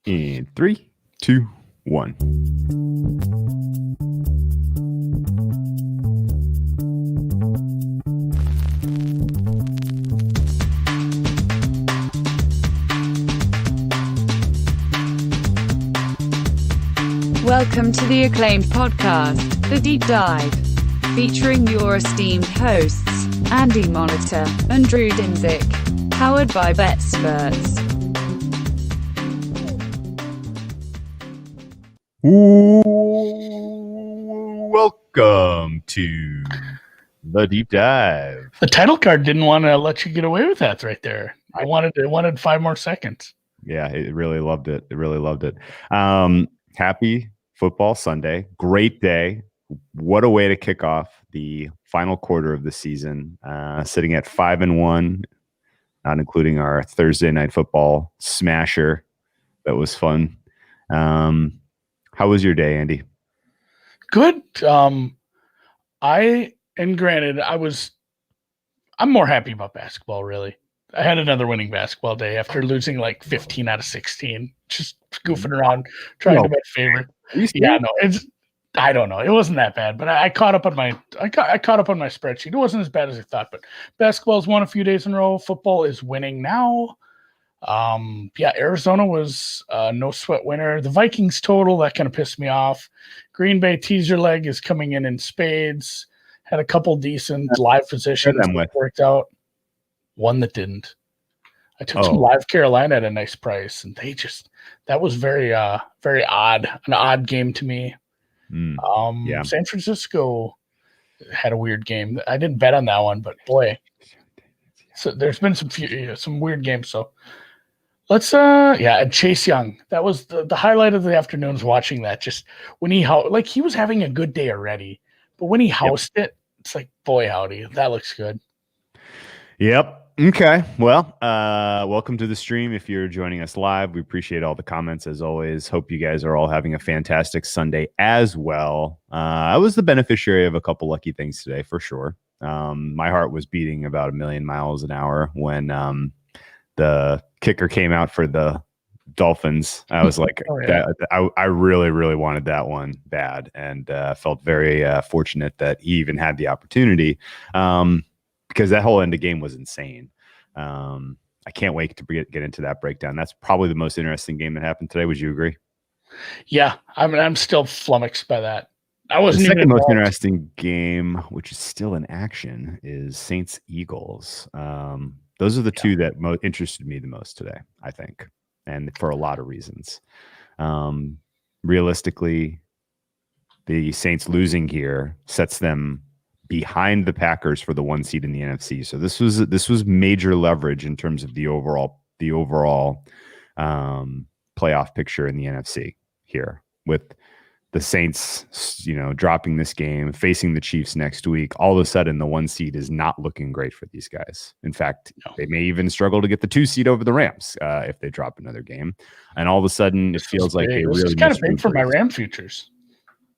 In 3, 2, 1. Welcome to the acclaimed podcast, The Deep Dive, featuring your esteemed hosts, Andy Monitor and Drew Dinzik, powered by BetSperts. Welcome to The Deep Dive. The title card didn't want to let you get away with that right there. It wanted 5 more seconds. Yeah, it really loved it. Happy Football Sunday. Great day. What a way to kick off the final quarter of the season. Sitting at 5-1, not including our Thursday night football smasher. That was fun. How was your day, Andy? Good. Granted, I'm more happy about basketball, really. I had another winning basketball day after losing like 15 out of 16, just goofing around, trying to bet favorite. Yeah, no, I don't know. It wasn't that bad, but I caught up on my spreadsheet. It wasn't as bad as I thought, but basketball's won a few days in a row. Football is winning now. Arizona was no sweat winner. The Vikings total, that kind of pissed me off. Green Bay teaser leg is coming in spades. Had a couple decent live positions that worked out. One that didn't. I took some live Carolina at a nice price, and that was very odd, an odd game to me. San Francisco had a weird game. I didn't bet on that one, but boy, so there's been some weird games. So let's and Chase Young. That was the highlight of the afternoon, was watching that. Just when he was having a good day already, but when he housed it, it's like, boy, howdy, that looks good. Yep. Okay. Well, welcome to the stream. If you're joining us live, we appreciate all the comments as always. Hope you guys are all having a fantastic Sunday as well. I was the beneficiary of a couple lucky things today for sure. My heart was beating about 1,000,000 miles an hour when the kicker came out for the Dolphins. I was like, I really, really wanted that one bad, and felt very fortunate that he even had the opportunity. Because that whole end of game was insane. I can't wait to get into that breakdown. That's probably the most interesting game that happened today. Would you agree? Yeah, I'm still flummoxed by that. I wasn't the second even most interesting game, which is still in action, is Saints Eagles. Those are the two that interested me the most today, I think, and for a lot of reasons. Realistically, the Saints losing here sets them behind the Packers for the 1 seed in the NFC. So this was major leverage in terms of the overall playoff picture in the NFC here, with the Saints, dropping this game, facing the Chiefs next week. All of a sudden, the 1 seed is not looking great for these guys. In fact, they may even struggle to get the 2 seed over the Rams if they drop another game. And all of a sudden, it feels like they really kind of big for my Ram futures.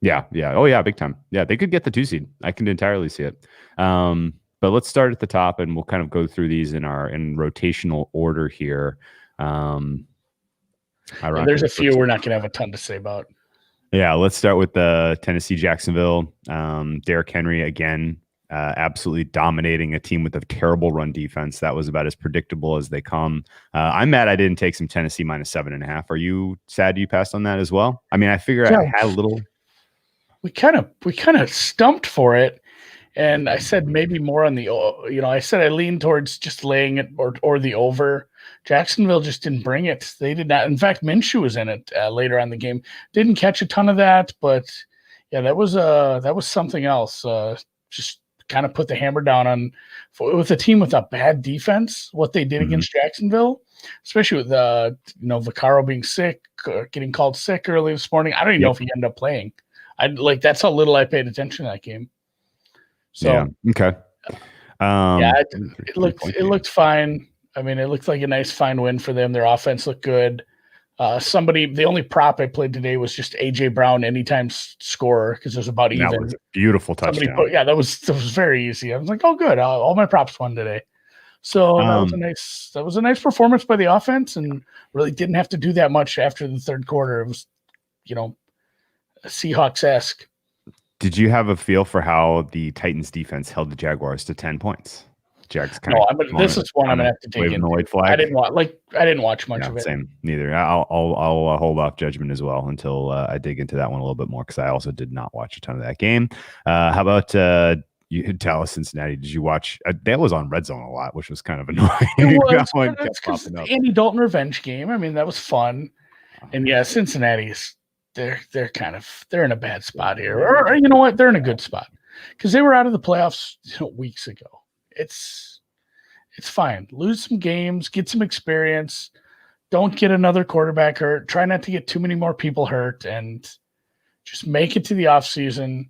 Yeah. Oh, yeah, big time. Yeah, they could get the 2 seed. I can entirely see it. But let's start at the top, and we'll kind of go through these in rotational order here. There's a few we're not going to have a ton to say about. Yeah, let's start with the Tennessee-Jacksonville. Derrick Henry, again, absolutely dominating a team with a terrible run defense. That was about as predictable as they come. I'm mad I didn't take some Tennessee minus 7.5. Are you sad you passed on that as well? I mean, I figure I had a little... We kind of stumped for it, and I said maybe more on the, I said I leaned towards just laying it or the over. Jacksonville just didn't bring it. They did not. In fact, Minshew was in it later on the game. Didn't catch a ton of that, but yeah, that was something else. Just kind of put the hammer down with a team with a bad defense. What they did against Jacksonville, especially with Vaccaro being sick, getting called sick early this morning. I don't even know if he ended up playing. That's how little I paid attention to that game. So yeah, okay. It looked fine. I mean, it looked like a nice fine win for them. Their offense looked good. The only prop I played today was just AJ Brown anytime scorer, because it was about even. That was a beautiful touchdown. That was very easy. I was like, oh, good. All my props won today. So that was a nice performance by the offense, and really didn't have to do that much after the third quarter. It was, Seahawks-esque. Did you have a feel for how the Titans defense held the Jaguars to 10 points? Jags kind of. This is one I'm gonna have to dig into. The white flag. I didn't watch much of it. Same, neither. I'll hold off judgment as well until I dig into that one a little bit more, because I also did not watch a ton of that game. How about Dallas Cincinnati? Did you watch? That was on Red Zone a lot, which was kind of annoying. It was the Andy Dalton revenge game. I mean, that was fun. And yeah, Cincinnati's they're in a bad spot here, or you know what? They're in a good spot because they were out of the playoffs weeks ago. It's fine. Lose some games, get some experience. Don't get another quarterback hurt. Try not to get too many more people hurt, and just make it to the offseason.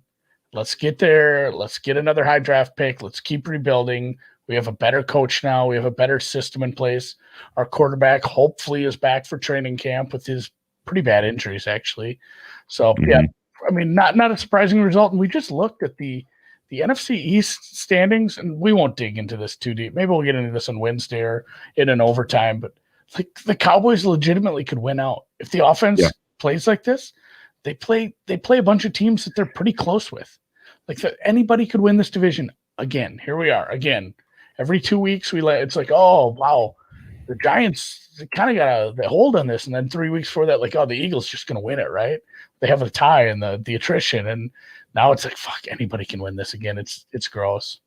Let's get there. Let's get another high draft pick. Let's keep rebuilding. We have a better coach now. We have a better system in place. Our quarterback hopefully is back for training camp with his pretty bad injuries, actually. So, yeah, I mean, not a surprising result. And we just looked at the NFC East standings, and we won't dig into this too deep. Maybe we'll get into this on Wednesday or in an overtime. But like the Cowboys legitimately could win out if the offense plays like this. They play a bunch of teams that they're pretty close with. Like anybody could win this division again. Here we are again. Every 2 weeks it's like, oh wow, the Giants kind of got a hold on this, and then 3 weeks before that, like, oh, the Eagles just going to win it, right? They have a tie in the attrition, and now it's like, fuck, anybody can win this again. It's gross.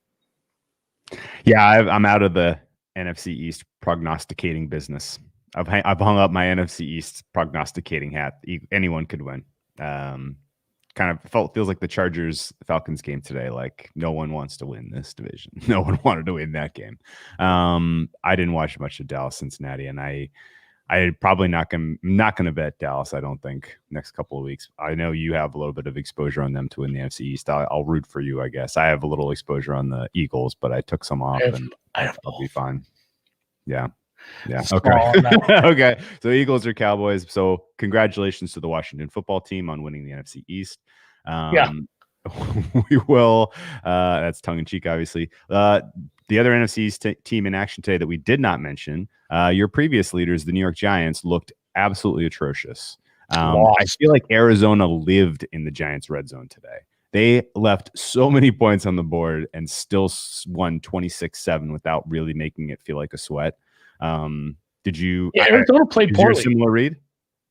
Yeah, I'm out of the NFC East prognosticating business. I've hung up my NFC East prognosticating hat. Anyone could win. Kind of feels like the Chargers-Falcons game today. Like, no one wants to win this division. No one wanted to win that game. I didn't watch much of Dallas Cincinnati, and I probably not gonna bet Dallas. I don't think next couple of weeks. I know you have a little bit of exposure on them to win the NFC East. I'll root for you, I guess. I have a little exposure on the Eagles, but I took some off, I'll be fine. Yeah. Okay. Okay. So Eagles or Cowboys. So congratulations to the Washington football team on winning the NFC East. We will. That's tongue in cheek, obviously. The other NFC East team in action today that we did not mention, your previous leaders, the New York Giants, looked absolutely atrocious. I feel like Arizona lived in the Giants' red zone today. They left so many points on the board and still won 26-7 without really making it feel like a sweat. Did you? Yeah, Arizona played poorly. Similar read?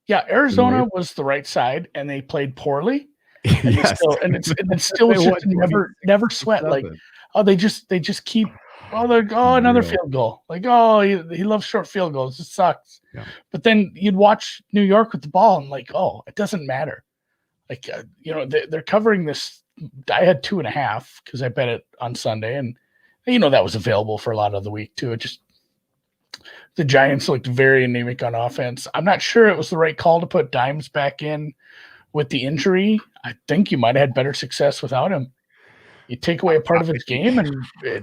Yeah, Arizona was the right side, and they played poorly. And yes. it still was just never sweat. Like, oh, they just keep. Oh, another field goal. Like, oh, he loves short field goals. It sucks. Yeah. But then you'd watch New York with the ball, and like, oh, it doesn't matter. Like, they're covering this. I had 2.5 because I bet it on Sunday, and that was available for a lot of the week too. It just. The Giants looked very anemic on offense. I'm not sure it was the right call to put Dimes back in with the injury. I think you might have had better success without him. You take away a part of his game, and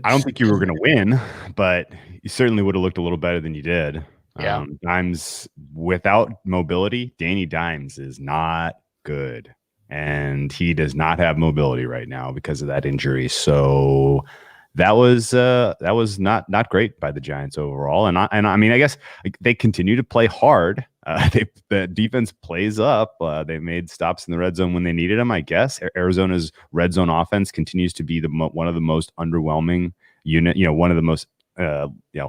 I don't think you were going to win, but you certainly would have looked a little better than you did. Yeah. Dimes without mobility, Danny Dimes is not good, and he does not have mobility right now because of that injury. So that was not great by the Giants overall, and I mean, I guess they continue to play hard. The defense plays up. They made stops in the red zone when they needed them. I guess Arizona's red zone offense continues to be one of the most underwhelming unit. One of the most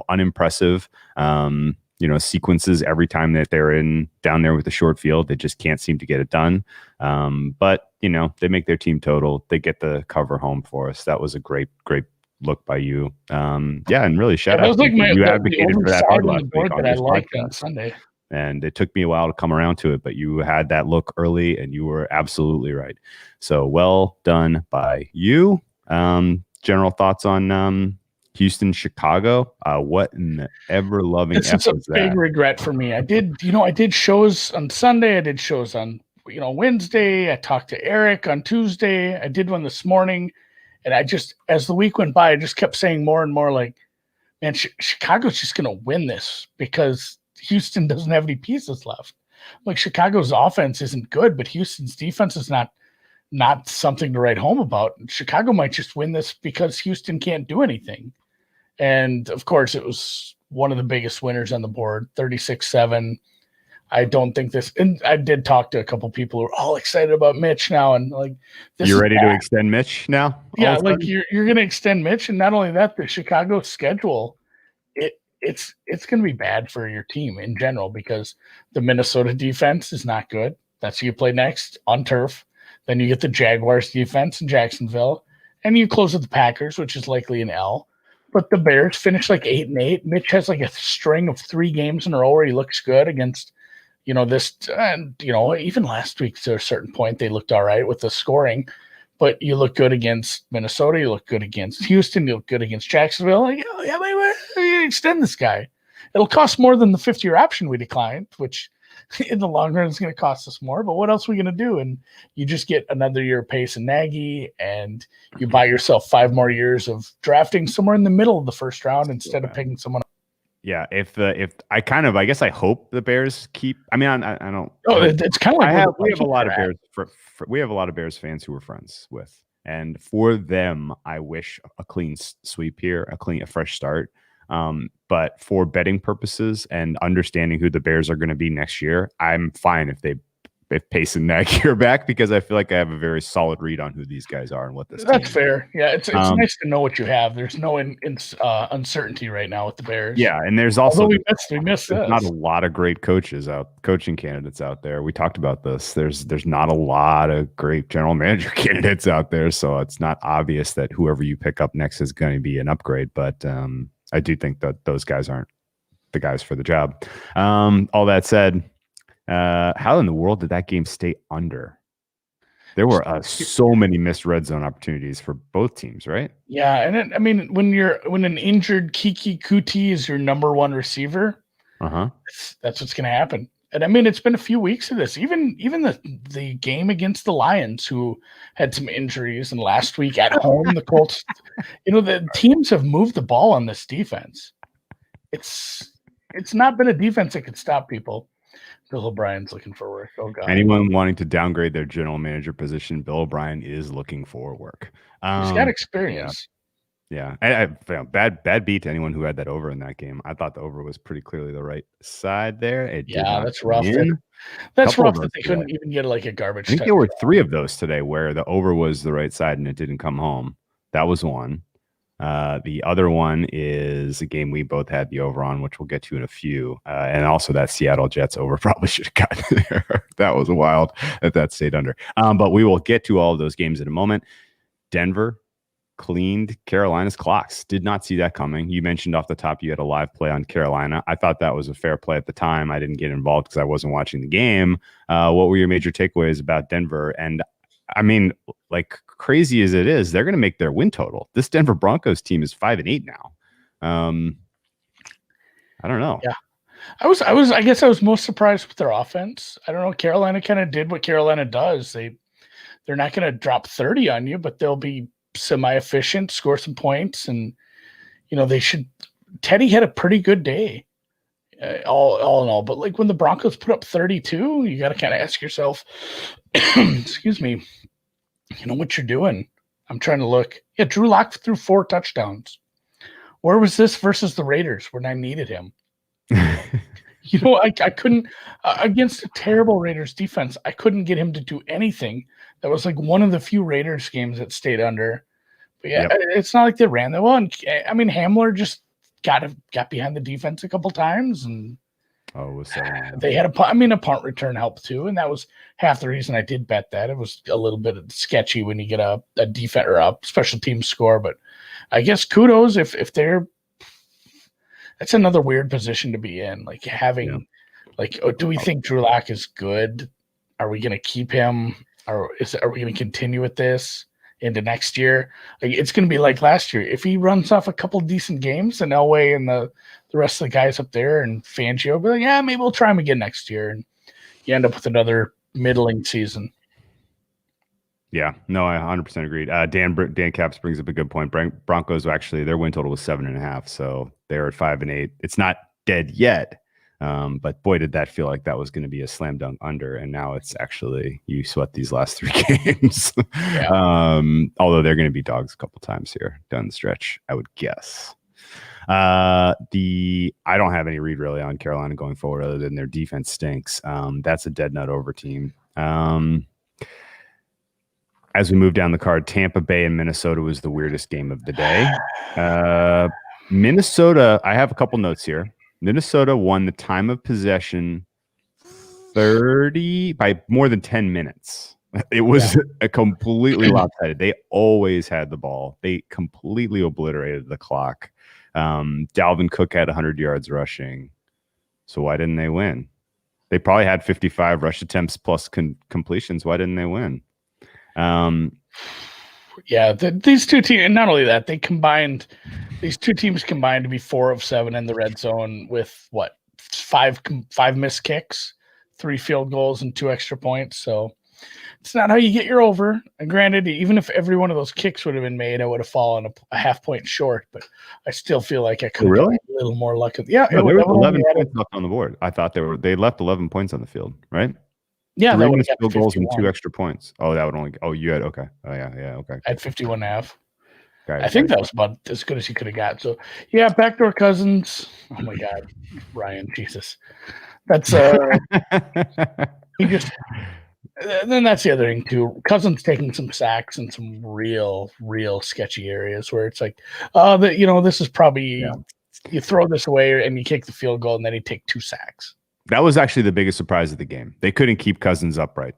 unimpressive sequences every time that they're down there with the short field. They just can't seem to get it done. But they make their team total. They get the cover home for us. That was a great look by you. And really shout out. Like you advocated for that hard last week on Sunday. And it took me a while to come around to it, but you had that look early and you were absolutely right. So well done by you. General thoughts on Houston, Chicago. What in the ever loving F is a big regret for me. I did shows on Sunday. I did shows on Wednesday. I talked to Eric on Tuesday. I did one this morning. And I just, as the week went by, I just kept saying more and more like, man, Chicago's just going to win this because Houston doesn't have any pieces left. Like, Chicago's offense isn't good, but Houston's defense is not something to write home about. Chicago might just win this because Houston can't do anything. And of course, it was one of the biggest winners on the board, 36-7. I don't think this, and I did talk to a couple people who are all excited about Mitch now, and like, you're ready to extend Mitch now? Yeah, like you're going to extend Mitch, and not only that, the Chicago schedule, it's going to be bad for your team in general because the Minnesota defense is not good. That's who you play next on turf. Then you get the Jaguars defense in Jacksonville, and you close with the Packers, which is likely an L. But the Bears finished like 8-8. Mitch has like a string of 3 games in a row where he looks good against, this, and, even last week to a certain point, they looked all right with the scoring. But you look good against Minnesota. You look good against Houston. You look good against Jacksonville. Like, where you extend this guy? It'll cost more than the 50-year option we declined, which in the long run is going to cost us more. But what else are we going to do? And you just get another year of Pace and Nagy, and you buy yourself 5 more years of drafting somewhere in the middle of the first round instead of picking someone. Yeah, if I guess I hope the Bears keep. I mean, I don't. Oh, it's kind of like we have a lot of Bears. We have a lot of Bears fans who we're friends with, and for them, I wish a clean sweep here, a fresh start. But for betting purposes and understanding who the Bears are going to be next year, I'm fine if Pace and Nagy are back, because I feel like I have a very solid read on who these guys are and what this. That's fair. Yeah, it's nice to know what you have. There's no uncertainty right now with the Bears. Yeah, and there's also we missed this. Not a lot of great coaching candidates out there. We talked about this. There's not a lot of great general manager candidates out there, so it's not obvious that whoever you pick up next is going to be an upgrade. But I do think that those guys aren't the guys for the job. All that said. How in the world did that game stay under? There were so many missed red zone opportunities for both teams, right? Yeah, and when an injured Kiki Kuti is your number 1 receiver, that's what's going to happen. And I mean, it's been a few weeks of this. Even the game against the Lions, who had some injuries, and last week at home, the Colts. The teams have moved the ball on this defense. It's not been a defense that could stop people. Bill O'Brien's looking for work. Oh God! Anyone wanting to downgrade their general manager position, Bill O'Brien is looking for work. He's got experience. Yeah. I bad beat to anyone who had that over in that game. I thought the over was pretty clearly the right side there. That's rough. That's rough that they couldn't even get like a garbage. I think there were 3 of those today where the over was the right side and it didn't come home. That was one. The other one is a game we both had the over on, which we'll get to in a few. And also that Seattle Jets over probably should have gotten there. That was wild that stayed under. But we will get to all of those games in a moment. Denver cleaned Carolina's clocks. Did not see that coming. You mentioned off the top you had a live play on Carolina. I thought that was a fair play at the time. I didn't get involved because I wasn't watching the game. What were your major takeaways about Denver? And I mean, like crazy as it is, they're going to make their win total. This Denver Broncos team is 5-8 now. I don't know. Yeah, I guess I was most surprised with their offense. I don't know. Carolina kind of did what Carolina does. They're not going to drop 30 on you, but they'll be semi-efficient, score some points, and they should. Teddy had a pretty good day, all in all. But like when the Broncos put up 32, you got to kind of ask yourself, excuse me. You know what you're doing. I'm trying to look. Yeah, Drew Lock threw 4 touchdowns. Where was this versus the Raiders when I needed him? I couldn't against a terrible Raiders defense. I couldn't get him to do anything. That was like one of the few Raiders games that stayed under. But yeah, It's not like they ran that well. And I mean, Hamler just got behind the defense a couple times, and they had a punt return helped too, and that was half the reason I did bet that. It was a little bit sketchy when you get a defense or a special team score, but I guess kudos if they're. That's another weird position to be in, like having, do we think Drew Lock is good? Are we going to keep him, are we going to continue with this into next year? Like it's going to be like last year. If he runs off a couple decent games, and Elway and the rest of the guys up there and Fangio will be like, yeah, maybe we'll try him again next year, and you end up with another middling season. Yeah, no, I 100% agreed. Dan Caps brings up a good point. Broncos actually, their win total was 7.5, so they're at 5-8. It's not dead yet, but boy, did that feel like that was going to be a slam dunk under, and now it's actually you sweat these last 3 games. Yeah. Although they're going to be dogs a couple times here down the stretch, I would guess. I don't have any read really on Carolina going forward other than their defense stinks. That's a dead nut over team. As we move down the card, Tampa Bay and Minnesota was the weirdest game of the day. Minnesota, I have a couple notes here. Minnesota won the time of possession 30 by more than 10 minutes. It was a completely lopsided. They always had the ball. They completely obliterated the clock. Dalvin Cook had 100 yards rushing. So why didn't they win? They probably had 55 rush attempts plus completions. Why didn't they win? These two teams, and not only that, these two teams combined to be 4 of 7 in the red zone with what, five missed kicks, 3 field goals, and 2 extra points. So it's not how you get your over. And granted, even if every one of those kicks would have been made, I would have fallen a half point short. But I still feel like I could have a little more lucky. Yeah, there was 11 points left on the board. I thought they left 11 points on the field, right? Yeah, 3 missed field goals and 2 extra points. Oh, that would only. Oh, you had okay. Oh yeah, okay. I had 51.5. I think that was about as good as he could have got. So yeah, backdoor Cousins. Oh my God, Ryan, Jesus, that's he just. And then that's the other thing too. Cousins taking some sacks in some real sketchy areas where it's like, this is probably you throw this away and you kick the field goal and then you take 2 sacks. That was actually the biggest surprise of the game. They couldn't keep Cousins upright.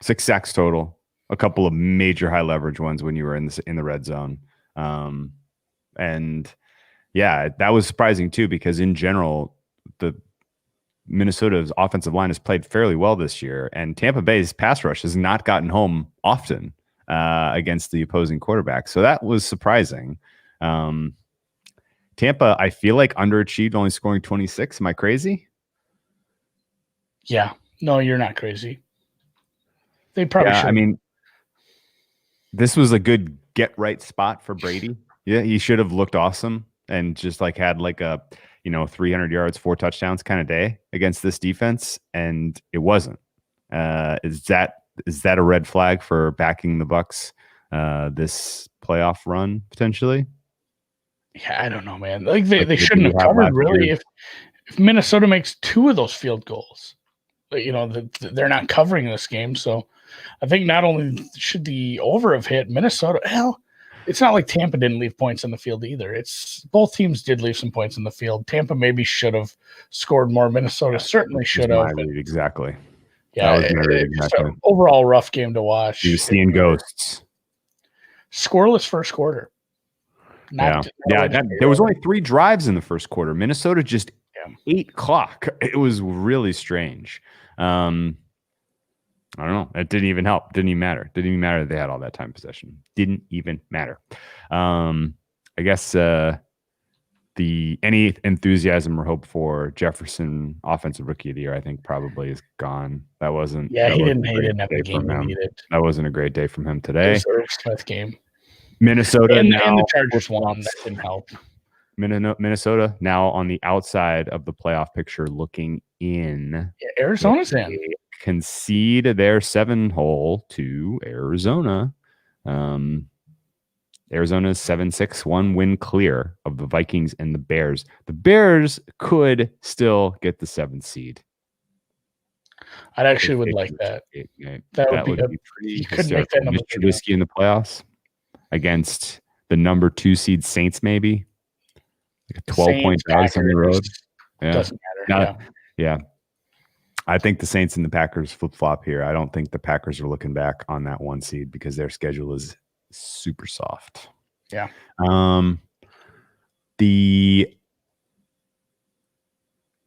6 sacks total. A couple of major high leverage ones when you were in the red zone. And yeah, that was surprising too because in general the Minnesota's offensive line has played fairly well this year, and Tampa Bay's pass rush has not gotten home often against the opposing quarterback. So that was surprising. Tampa, I feel like underachieved, only scoring 26. Am I crazy? Yeah. No, you're not crazy. They probably should. I mean, this was a good get right spot for Brady. Yeah, he should have looked awesome and just had a 300 yards, 4 touchdowns kind of day against this defense, and it wasn't. Is that a red flag for backing the Bucs this playoff run potentially? Yeah, I don't know, man. They shouldn't have covered really. If Minnesota makes 2 of those field goals, they're not covering this game. So I think not only should the over have hit Minnesota, hell. It's not like Tampa didn't leave points on the field either. It's both teams did leave some points on the field. Tampa maybe should have scored more. Minnesota certainly should have. Exactly. Yeah, exactly. Overall rough game to watch. He was seeing ghosts. Scoreless first quarter. There was only 3 drives in the first quarter. Minnesota just ate clock. It was really strange. I don't know. It didn't even help. Didn't even matter. Didn't even matter that they had all that time possession. Didn't even matter. I guess any enthusiasm or hope for Jefferson offensive rookie of the year, I think probably is gone. That wasn't. Yeah, he didn't have the game he needed. That wasn't a great day from him today. Smith game. Minnesota and the Chargers won. That didn't help. Minnesota now on the outside of the playoff picture, looking in. Yeah, Arizona's in. Concede their 7-hole to Arizona. Arizona's 7-6, 1 win clear of the Vikings and the Bears. The Bears could still get the 7th seed. I actually would like that. That would be pretty. You couldn't make that number. Trubisky in the playoffs against the number 2 seed Saints, maybe like a 12-point dogs on the road. Yeah. Doesn't matter. Yeah. I think the Saints and the Packers flip-flop here. I don't think the Packers are looking back on that 1 seed because their schedule is super soft. Yeah. The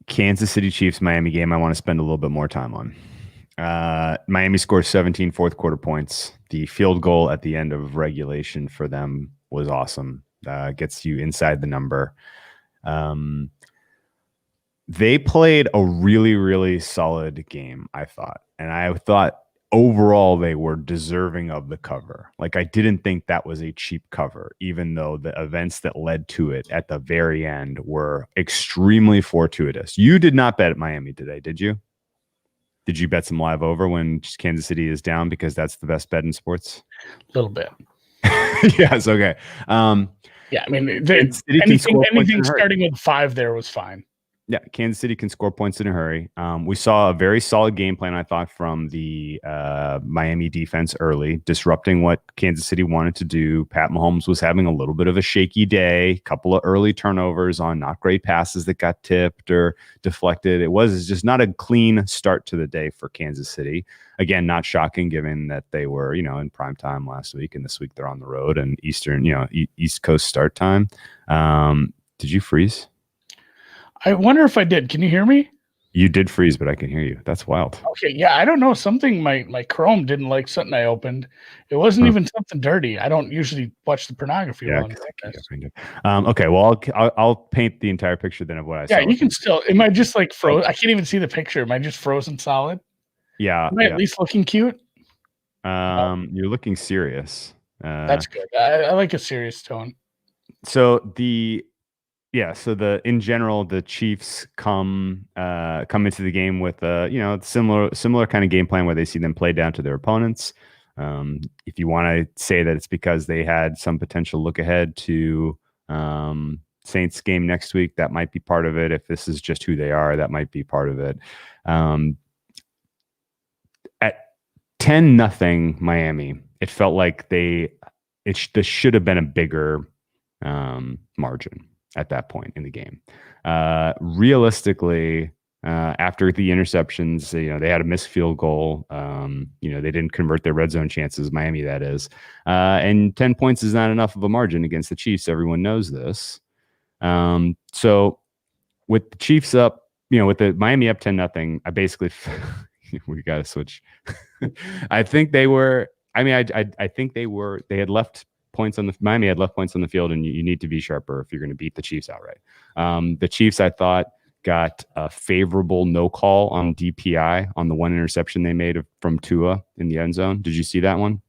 Kansas City Chiefs Miami game I want to spend a little bit more time on. Miami scores 17 fourth quarter points. The field goal at the end of regulation for them was awesome. Gets you inside the number. They played a really, really solid game, I thought. And I thought overall they were deserving of the cover. I didn't think that was a cheap cover, even though the events that led to it at the very end were extremely fortuitous. You did not bet at Miami today, did you? Did you bet some live over when Kansas City is down because that's the best bet in sports? A little bit. Yes. Okay. Yeah, I mean, anything starting with 5 there was fine. Yeah, Kansas City can score points in a hurry. We saw a very solid game plan, I thought, from the Miami defense early, disrupting what Kansas City wanted to do. Pat Mahomes was having a little bit of a shaky day, a couple of early turnovers on not great passes that got tipped or deflected. It was just not a clean start to the day for Kansas City. Again, not shocking given that they were, in prime time last week, and this week they're on the road and Eastern, East Coast start time. Did you freeze? I wonder if I did. Can you hear me? You did freeze, but I can hear you. That's wild. Okay, yeah, I don't know. Something my Chrome didn't like something I opened. It wasn't even something dirty. I don't usually watch the pornography. Yeah, okay, well, I'll paint the entire picture then of what I saw. Yeah, you can still. Am I just like frozen? I can't even see the picture. Am I just frozen solid? Yeah. Am I at least looking cute? You're looking serious. That's good. I like a serious tone. So in general, the Chiefs come into the game with a similar kind of game plan where they see them play down to their opponents. If you want to say that it's because they had some potential look ahead to Saints game next week, that might be part of it. If this is just who they are, that might be part of it. At 10-0 Miami, it felt like this should have been a bigger margin at that point in the game. Realistically, after the interceptions, they had a missed field goal. They didn't convert their red zone chances, Miami, that is. And 10 points is not enough of a margin against the Chiefs. Everyone knows this. So with the Chiefs up, with the Miami up 10-0, I basically we got to switch. I think they were. I mean, I think they were. They had left points on the Miami had left points on the field, and you need to be sharper if you're going to beat the Chiefs outright. The Chiefs, I thought, got a favorable no call on DPI on the one interception they made from Tua in the end zone. Did you see that one?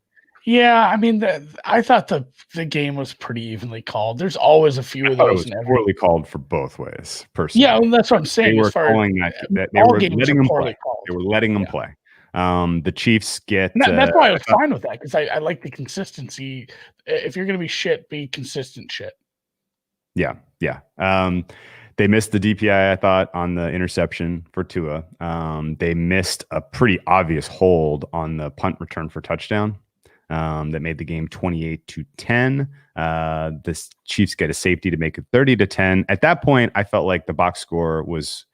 Yeah, I mean, I thought the game was pretty evenly called. There's always a few of those. It was poorly called for both ways, personally. Yeah, well, that's what I'm saying. They were calling that they were letting them play. They were letting them play. The Chiefs get. That's why I was fine with that, because I like the consistency. If you're going to be shit, be consistent shit. Yeah. They missed the DPI, I thought, on the interception for Tua. They missed a pretty obvious hold on the punt return for touchdown that made the game 28-10. The Chiefs get a safety to make it 30-10. At that point, I felt like the box score was,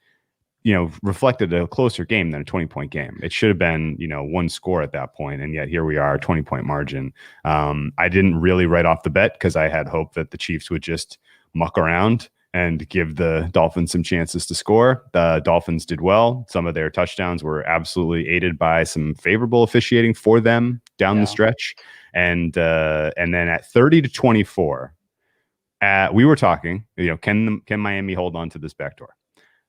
reflected a closer game than a 20-point game. It should have been, one score at that point, and yet here we are, 20-point margin. I didn't really write off the bet because I had hope that the Chiefs would just muck around and give the Dolphins some chances to score. The Dolphins did well. Some of their touchdowns were absolutely aided by some favorable officiating for them down the stretch. And then at 30-24, we were talking, can Miami hold on to this backdoor?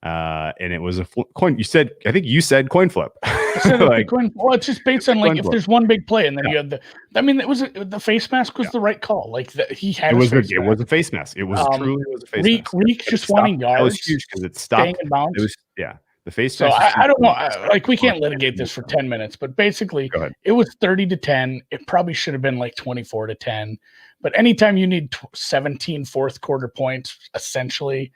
And it was a coin. I think you said coin flip. Well, it's just based on if there's one big play, and then you had the face mask was the right call. He had. It was a face mask. It was truly was a face mask. Reek just wanting yards. That was huge because it stopped. In bounds. It was the face so mask. I don't know. We can't litigate this for 10 minutes, but basically it was 30-10. It probably should have been 24-10. But anytime you need 17 fourth quarter points, essentially.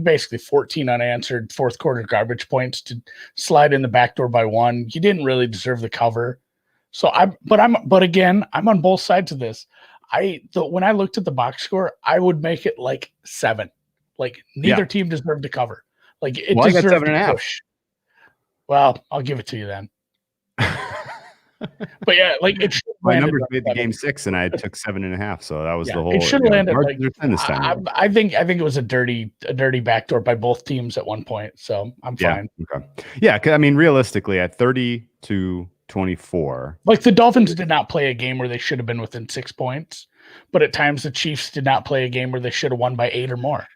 Basically 14 unanswered fourth quarter garbage points to slide in the back door by 1. You didn't really deserve the cover. So but again, I'm on both sides of this. When I looked at the box score, I would make it 7. Neither team deserved to cover. It deserved 7.5. Well, I'll give it to you then. But yeah, it should my numbers made the game 6, and I took 7.5, so that was the whole. It should have landed this time. I think it was a dirty backdoor by both teams at one point, so I'm fine. Okay. Yeah, realistically, at 30-24, the Dolphins did not play a game where they should have been within 6 points, but at times the Chiefs did not play a game where they should have won by 8 or more.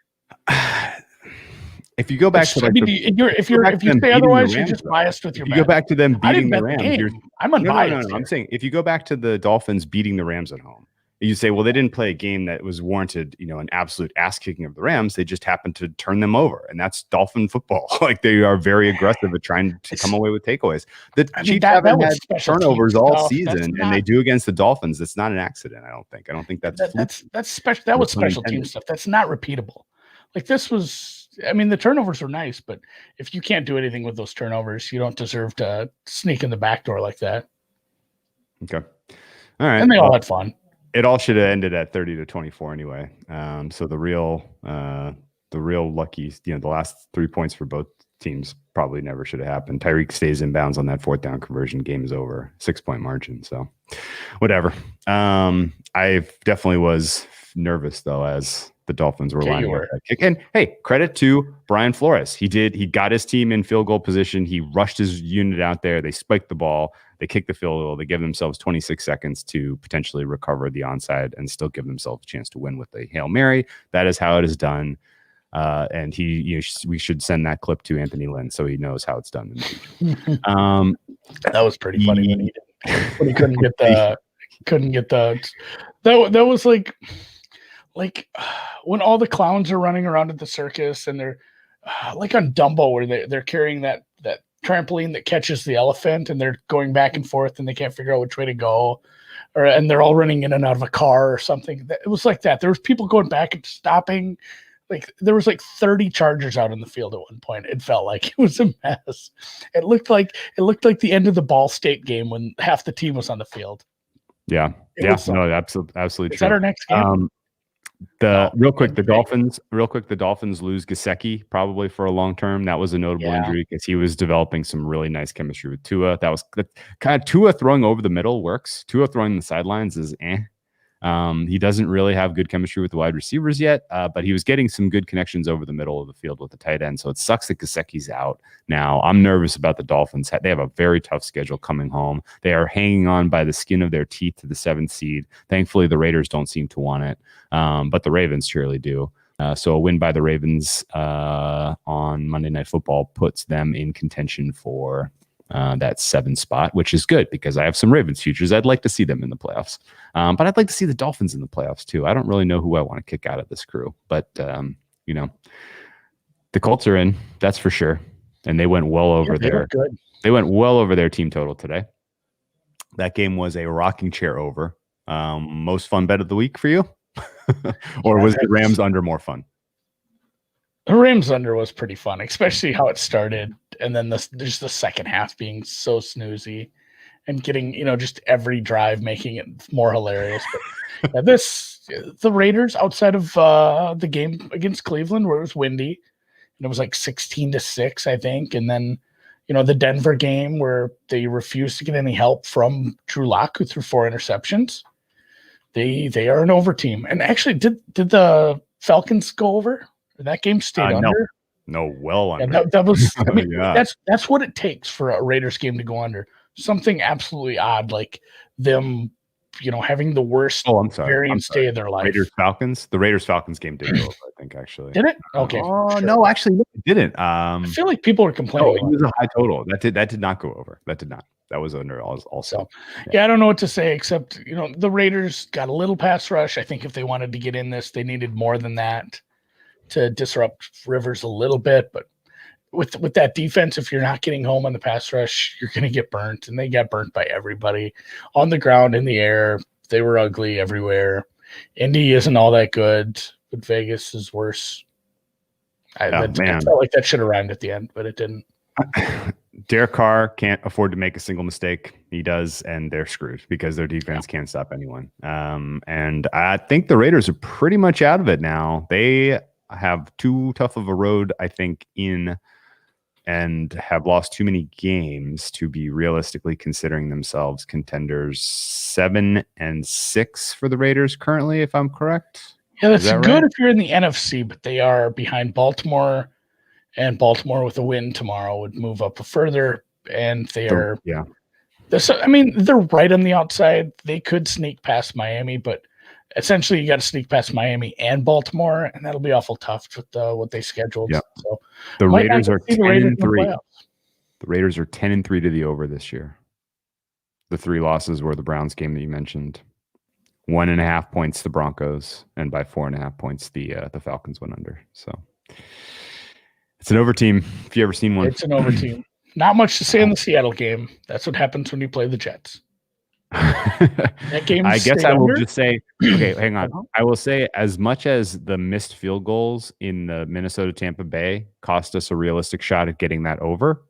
If you go back to if you say otherwise, you're just biased with your. If you go back to them beating the Rams, I'm unbiased. No. I'm saying if you go back to the Dolphins beating the Rams at home, You say, well, they didn't play a game that was warranted, an absolute ass kicking of the Rams. They just happened to turn them over. And that's Dolphin football. Like, they are very aggressive at trying to come away with takeaways. The Chiefs haven't had turnovers all season, and they do against the Dolphins. That's not an accident, I don't think. I don't think that's special. That was special team stuff. That's not repeatable. Like, this was, the turnovers were nice, but if you can't do anything with those turnovers, you don't deserve to sneak in the back door like that. Okay. All right. And they all had fun. It all should have ended at 30-24 anyway. So the real lucky, the last 3 points for both teams probably never should have happened. Tyreek stays in bounds on that 4th down conversion. Game is over. 6-point margin. So whatever. I definitely was nervous though, as the Dolphins were lining up that kick. And hey, credit to Brian Flores. He got his team in field goal position. He rushed his unit out there. They spiked the ball. They kicked the field goal. They give themselves 26 seconds to potentially recover the onside and still give themselves a chance to win with a Hail Mary. That is how it is done. And we should send that clip to Anthony Lynn so he knows how it's done in the future. That was pretty funny when he couldn't get the that was like when all the clowns are running around at the circus and they're like on Dumbo where they're carrying that trampoline that catches the elephant and they're going back and forth and they can't figure out which way to go, and they're all running in and out of a car or something. It was like that. There was people going back and stopping. Like, there was like 30 Chargers out in the field at one point. It felt like it was a mess. It looked like the end of the Ball State game when half the team was on the field. Yeah. No, absolutely. Is that our next game? Real quick, the Dolphins lose Gesicki probably for a long term. That was a notable injury because he was developing some really nice chemistry with Tua. That was kind of Tua throwing over the middle works. Tua throwing the sidelines is he doesn't really have good chemistry with the wide receivers yet, but he was getting some good connections over the middle of the field with the tight end. So it sucks that Gesicki's out now. I'm nervous about the Dolphins. They have a very tough schedule coming home. They are hanging on by the skin of their teeth to the 7th seed. Thankfully, the Raiders don't seem to want it, but the Ravens surely do. So a win by the Ravens on Monday Night Football puts them in contention for that 7 spot, which is good because I have some Ravens futures. I'd like to see them in the playoffs, but I'd like to see the Dolphins in the playoffs too. I don't really know who I want to kick out of this crew, but the Colts are in, that's for sure. And they went well over They went well over their team total today. That game was a rocking chair over. Most fun bet of the week for you, or was the Rams under more fun? The Rams under was pretty fun, especially how it started. And then there's the second half being so snoozy and getting, just every drive making it more hilarious. But the Raiders outside of the game against Cleveland where it was windy and it was like 16-6, I think. And then, the Denver game where they refused to get any help from Drew Lock, who threw 4 interceptions. They are an over team. And actually, did the Falcons go over? That game stayed under. No, well under. Yeah, that was. That's what it takes for a Raiders game to go under. Something absolutely odd, like them, having the worst variance day of their life. Raiders-Falcons. The Raiders-Falcons game did go over, I think, actually. Did it? Okay. Oh sure. No, actually, it didn't. I feel like people are complaining. No, it was a high total. That did not go over. That did not. That was under also. Yeah, I don't know what to say except the Raiders got a little pass rush. I think if they wanted to get in this, they needed more than that to disrupt Rivers a little bit, but with that defense, if you're not getting home on the pass rush, you're going to get burnt, and they got burnt by everybody on the ground, in the air. They were ugly everywhere. Indy isn't all that good, but Vegas is worse. I felt like that should have rhymed at the end, but it didn't. Derek Carr can't afford to make a single mistake. He does, and they're screwed because their defense can't stop anyone. And I think the Raiders are pretty much out of it now. They have too tough of a road, I think, and have lost too many games to be realistically considering themselves contenders. 7-6 for the Raiders currently, if I'm correct. Yeah, that's good if you're in the NFC, but they are behind Baltimore, and Baltimore with a win tomorrow would move up further, and they are. Yeah. They're right on the outside. They could sneak past Miami, but essentially you got to sneak past Miami and Baltimore, and that'll be awful tough with what they scheduled. Yeah. So the Raiders are 10-3. The Raiders are 10-3 to the over this year. The 3 losses were the Browns game that you mentioned. 1.5 points the Broncos, and by 4.5 points the Falcons went under. So it's an over team. If you ever seen one, it's an over team. Not much to say in the Seattle game. That's what happens when you play the Jets. That game. I guess I will just say, okay, hang on. I will say, as much as the missed field goals in the Minnesota Tampa Bay cost us a realistic shot at getting that over,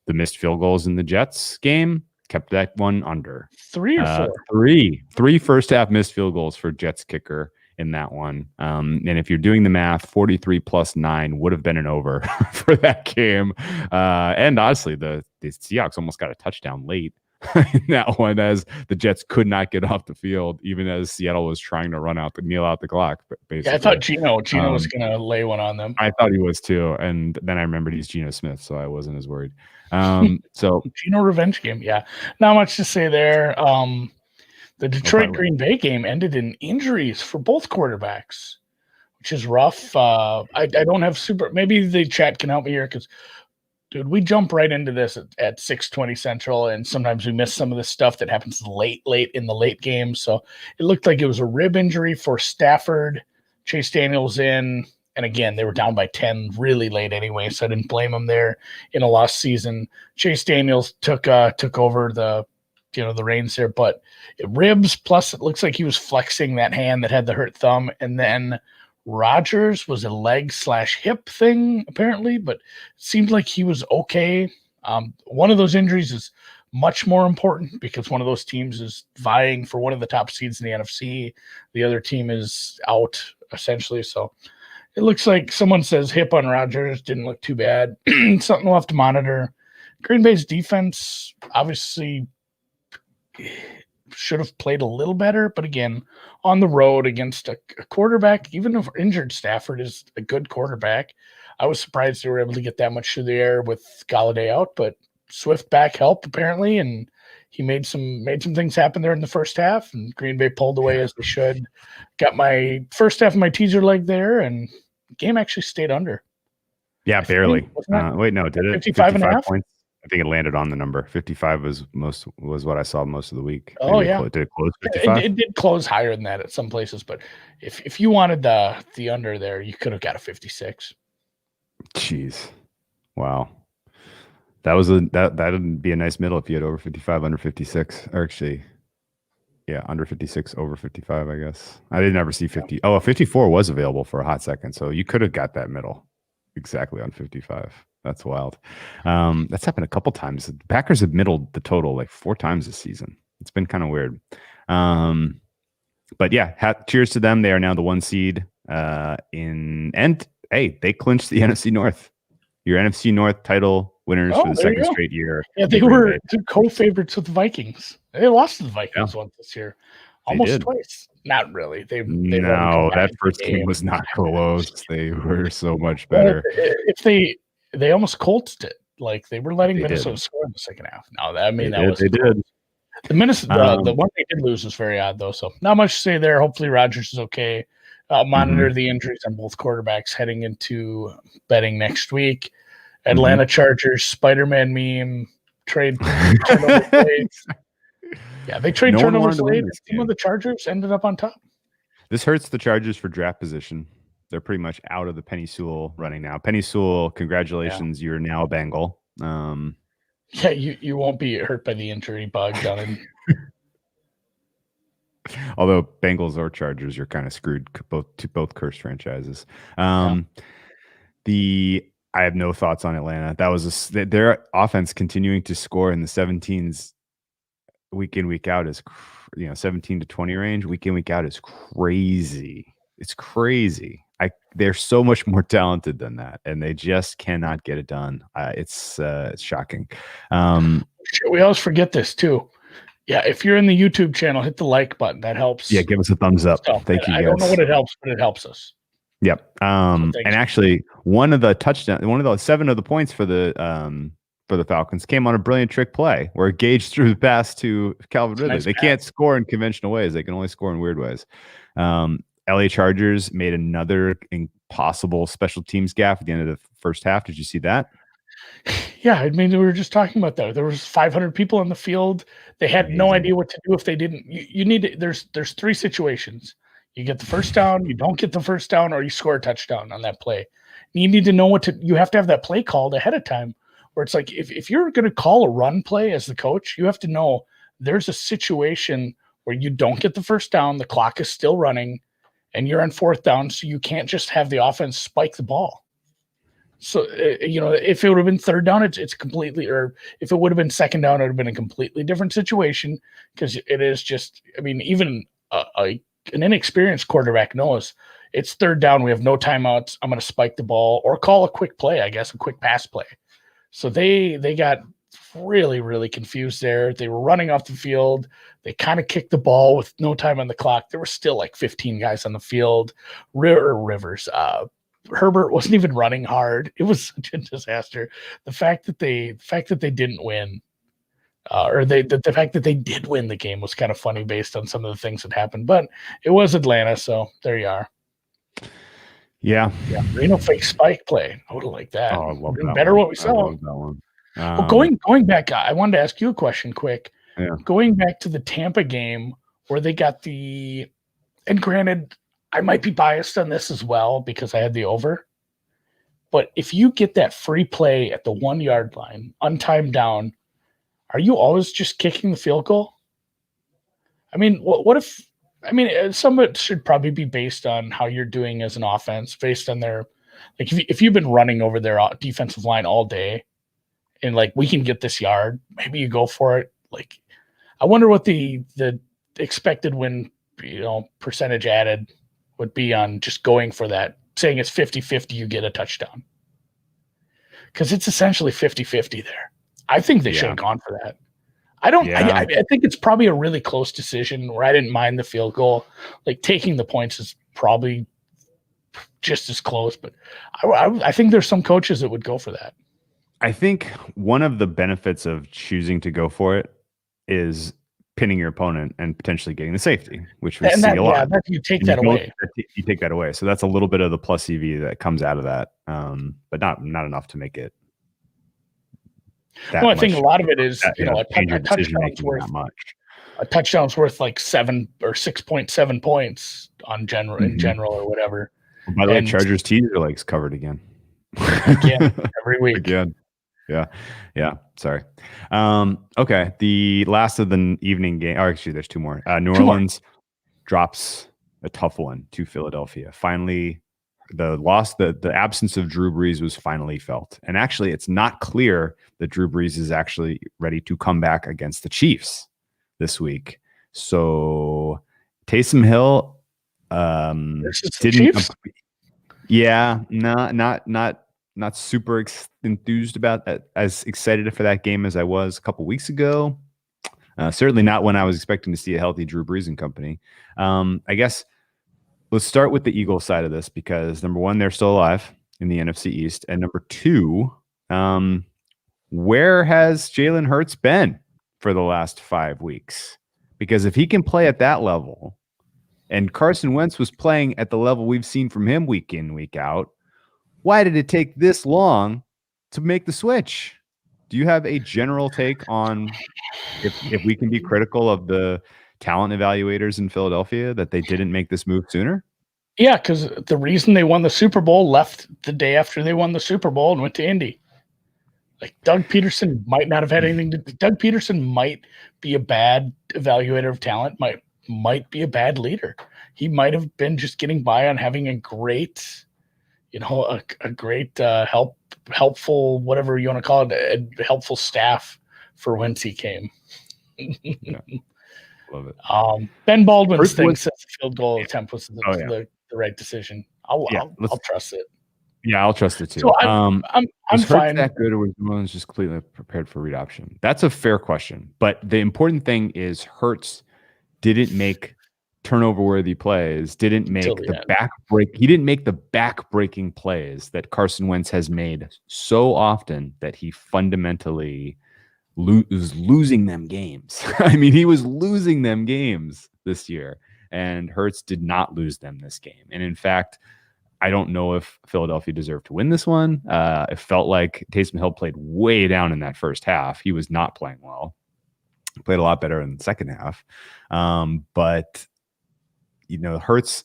the missed field goals in the Jets game kept that one under. 3 or 4? Three first half missed field goals for Jets kicker in that one. And if you're doing the math, 43 plus 9 would have been an over for that game. And honestly, the Seahawks almost got a touchdown late in that one, as the Jets could not get off the field, even as Seattle was trying to kneel out the clock. Basically. Yeah, I thought Geno was going to lay one on them. I thought he was too, and then I remembered he's Geno Smith, so I wasn't as worried. So Geno revenge game, yeah. Not much to say there. The Detroit Green Bay game ended in injuries for both quarterbacks, which is rough. I don't have maybe the chat can help me here, because dude, we jump right into this at 6:20 Central, and sometimes we miss some of the stuff that happens late in the late game. So it looked like it was a rib injury for Stafford. Chase Daniels in, and again, they were down by 10 really late anyway, so I didn't blame them there in a lost season. Chase Daniels took over the reins there, but ribs, plus it looks like he was flexing that hand that had the hurt thumb, and then Rodgers was a leg/hip thing apparently, but it seemed like he was okay. One of those injuries is much more important because one of those teams is vying for one of the top seeds in the NFC. The other team is out essentially. So it looks like someone says hip on Rodgers. Didn't look too bad. Something we'll have to monitor. Green Bay's defense obviously should have played a little better, but again, on the road against a quarterback, even if injured, Stafford is a good quarterback. I was surprised they were able to get that much through the air with Galladay out, but Swift back helped apparently, and he made some things happen there in the first half, and Green Bay pulled away as they should. Got my first half of my teaser leg there, and the game actually stayed under. Yeah, barely. Wait, no, did it? 55.5 points. I think it landed on the number. 55 was what I saw most of the week. Oh, yeah. Did it close 55? It did close higher than that at some places, but if you wanted the under there, you could have got a 56. Jeez. Wow. That'd be a nice middle if you had over 55, under 56. Or actually, yeah, under 56, over 55, I guess. I didn't ever see 50. Oh, 54 was available for a hot second, so you could have got that middle exactly on 55. That's wild. That's happened a couple times. The Packers have middled the total like 4 times this season. It's been kind of weird. But yeah, cheers to them. They are now the 1 seed and hey, they clinched the NFC North. Your NFC North title winners for the second straight year. Yeah, they were co-favorites with the Vikings. They lost to the Vikings once this year. Almost twice. Not really. That first game was not close. They were so much better. They almost colted it. Like they were letting Minnesota score in the second half. They did. The Minnesota, the one they did lose was very odd though. So not much to say there. Hopefully Rodgers is okay. Monitor the injuries on both quarterbacks heading into betting next week. Atlanta Chargers, Spider-Man meme, trade turnover plays. Yeah, they trade turnovers late. Some of the Chargers ended up on top. This hurts the Chargers for draft position. They're pretty much out of the Penny Sewell running now. Penny Sewell, congratulations. Yeah. You're now a Bengal. Yeah, you won't be hurt by the injury bug, Dunn. Although Bengals or Chargers, you're kind of screwed. Both cursed franchises. I have no thoughts on Atlanta. That was their offense continuing to score in the 17s week in, week out is 17 to 20 range. Week in, week out is crazy. It's crazy. They're so much more talented than that, and they just cannot get it done. It's shocking. We always forget this too. Yeah, if you're in the YouTube channel, hit the like button. That helps. Yeah, give us a thumbs up. Thank you, guys. I don't know what it helps, but it helps us. Yep. And actually, one of the 7 of the points for the Falcons came on a brilliant trick play where Gage threw the pass to Calvin Ridley. They can't score in conventional ways. They can only score in weird ways. LA Chargers made another impossible special teams gaffe at the end of the first half. Did you see that? Yeah, I mean, we were just talking about that. There was 500 people on the field. They had no idea what to do if they didn't. You need to, there's three situations. You get the first down, you don't get the first down, or you score a touchdown on that play. You need to know what to. You have to have that play called ahead of time. Where it's like if you're going to call a run play as the coach, you have to know there's a situation where you don't get the first down, the clock is still running, and you're on fourth down, so you can't just have the offense spike the ball. So, if it would have been third down, it's completely, or if it would have been second down, it would have been a completely different situation because it is just, I mean, even an inexperienced quarterback knows it's third down. We have no timeouts. I'm going to spike the ball or call a quick play, I guess, a quick pass play. So they got really, really confused there. They were running off the field. They kind of kicked the ball with no time on the clock. There were still like 15 guys on the field. Rivers, Herbert wasn't even running hard. It was such a disaster. The fact that they didn't win, the fact that they did win the game was kind of funny based on some of the things that happened. But it was Atlanta, so there you are. Yeah. Reno fake spike play. I would have liked that. Oh, I love that. Better one. What we saw. I love that one. Well, going back, I wanted to ask you a question quick. Yeah. Going back to the Tampa game where they got and granted, I might be biased on this as well because I had the over. But if you get that free play at the 1 yard line, untimed down, are you always just kicking the field goal? I mean, what if? I mean, some of it should probably be based on how you're doing as an offense, based on their, like, if you've been running over their defensive line all day, and like we can get this yard, maybe you go for it. Like, I wonder what the expected win, percentage added would be on just going for that, saying it's 50-50, you get a touchdown. Because it's essentially 50-50 there. I think they should have gone for that. I think it's probably a really close decision where I didn't mind the field goal. Like, taking the points is probably just as close, but I think there's some coaches that would go for that. I think one of the benefits of choosing to go for it is pinning your opponent and potentially getting the safety, which we see a lot. Yeah, you take that away. You take that away. So that's a little bit of the plus EV that comes out of that, but not enough to make it. Well, I think a lot of it is, a touchdown's worth like 7 or 6.7 points in general or whatever. By the way, Chargers teaser legs covered again. Every week. Again. Yeah. Sorry. Okay. The last of the evening game. Oh, actually, there's two more. New Orleans drops a tough one to Philadelphia. Finally, the absence of Drew Brees was finally felt. And actually, it's not clear that Drew Brees is actually ready to come back against the Chiefs this week. So Taysom Hill didn't. Yeah, not super enthused about that, as excited for that game as I was a couple weeks ago. Certainly not when I was expecting to see a healthy Drew Brees and company. I guess let's start with the Eagles side of this because number one, they're still alive in the NFC East, and number two, where has Jalen Hurts been for the last 5 weeks? Because if he can play at that level, and Carson Wentz was playing at the level we've seen from him week in, week out, why did it take this long to make the switch? Do you have a general take on if we can be critical of the talent evaluators in Philadelphia that they didn't make this move sooner? Yeah, because the reason they won the Super Bowl left the day after they won the Super Bowl and went to Indy. Like, Doug Peterson might not have had anything to. Doug Peterson might be a bad evaluator of talent, might be a bad leader. He might have been just getting by on having a great, a great helpful, whatever you want to call it, a helpful staff for whence he came. Yeah. Love it. Ben Baldwin thinks that the field goal attempt was the right decision. I'll trust it. Yeah, I'll trust it too. So I'm fine. That good, or was Mullins just completely prepared for read option? That's a fair question. But the important thing is Hurts didn't make turnover-worthy plays, didn't make he didn't make the back-breaking plays that Carson Wentz has made so often that he fundamentally was losing them games. I mean, he was losing them games this year, and Hurts did not lose them this game. And in fact, I don't know if Philadelphia deserved to win this one. It felt like Taysom Hill played way down in that first half. He was not playing well. Played a lot better in the second half. But, Hurts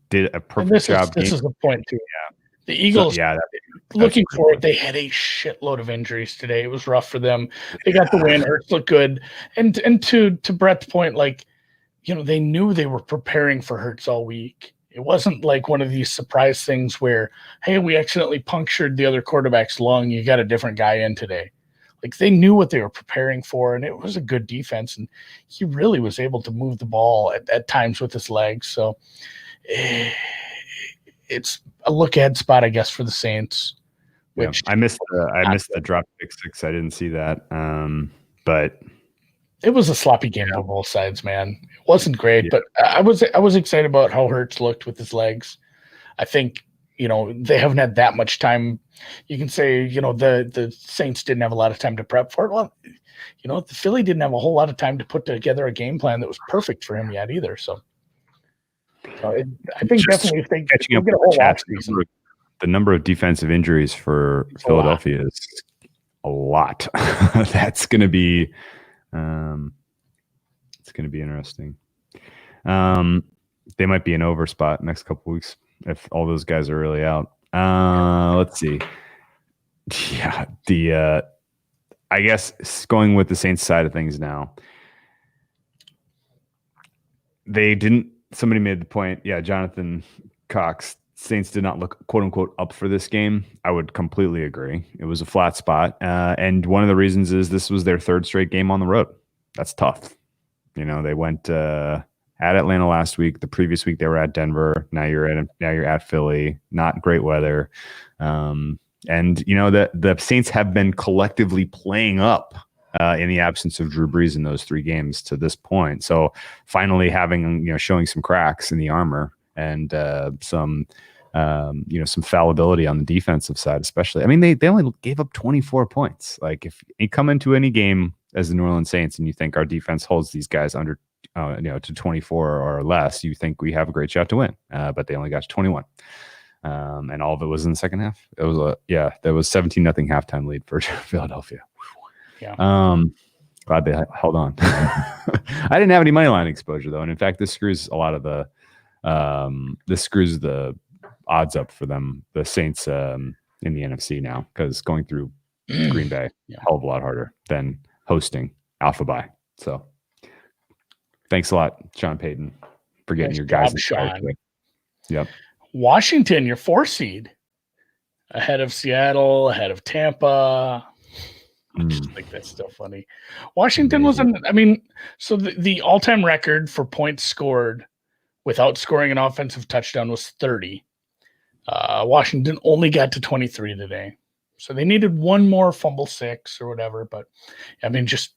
did a perfect job. This is the point, too. Yeah. The Eagles, looking forward, they had a shitload of injuries today. It was rough for them. They got the win. Hurts looked good. And to Brett's point, they knew they were preparing for Hurts all week. It wasn't like one of these surprise things where, hey, we accidentally punctured the other quarterback's lung. You got a different guy in today. They knew what they were preparing for, and it was a good defense. And he really was able to move the ball at times with his legs. So it's a look-ahead spot, I guess, for the Saints. Which I missed the drop pick 6. I didn't see that, but it was a sloppy game on both sides, man. It wasn't great, but I was excited about how Hurts looked with his legs. I think they haven't had that much time. You can say the Saints didn't have a lot of time to prep for it. Well, the Philly didn't have a whole lot of time to put together a game plan that was perfect for him yet either. So. I think definitely if they get a whole offseason. The number of defensive injuries for Philadelphia is a lot. That's going to be it's going to be interesting. They might be an over spot next couple weeks if all those guys are really out. Let's see. Yeah, I guess going with the Saints side of things now. They didn't. Somebody made the point. Yeah, Jonathan Cox. Saints did not look "quote unquote" up for this game. I would completely agree. It was a flat spot, and one of the reasons is this was their third straight game on the road. That's tough. They went at Atlanta last week. The previous week they were at Denver. Now you're at Philly. Not great weather, and the Saints have been collectively playing up. In the absence of Drew Brees in those 3 games to this point. So finally having, showing some cracks in the armor and some fallibility on the defensive side, especially. I mean, they only gave up 24 points. If you come into any game as the New Orleans Saints and you think our defense holds these guys under, to 24 or less, you think we have a great shot to win. But they only got to 21. And all of it was in the second half. It was there was 17-0 halftime lead for Philadelphia. Yeah. Glad they held on. I didn't have any money line exposure though, and in fact, this screws a lot of the odds up for them, the Saints in the NFC now, because going through Green Bay hell of a lot harder than hosting Alpha Buy. So, thanks a lot, Sean Payton, for getting your guys. Yep. Washington, your 4 seed, ahead of Seattle, ahead of Tampa. I just think that's still funny. Washington was so the all-time record for points scored without scoring an offensive touchdown was 30. Washington only got to 23 today. So they needed one more fumble 6 or whatever. But, just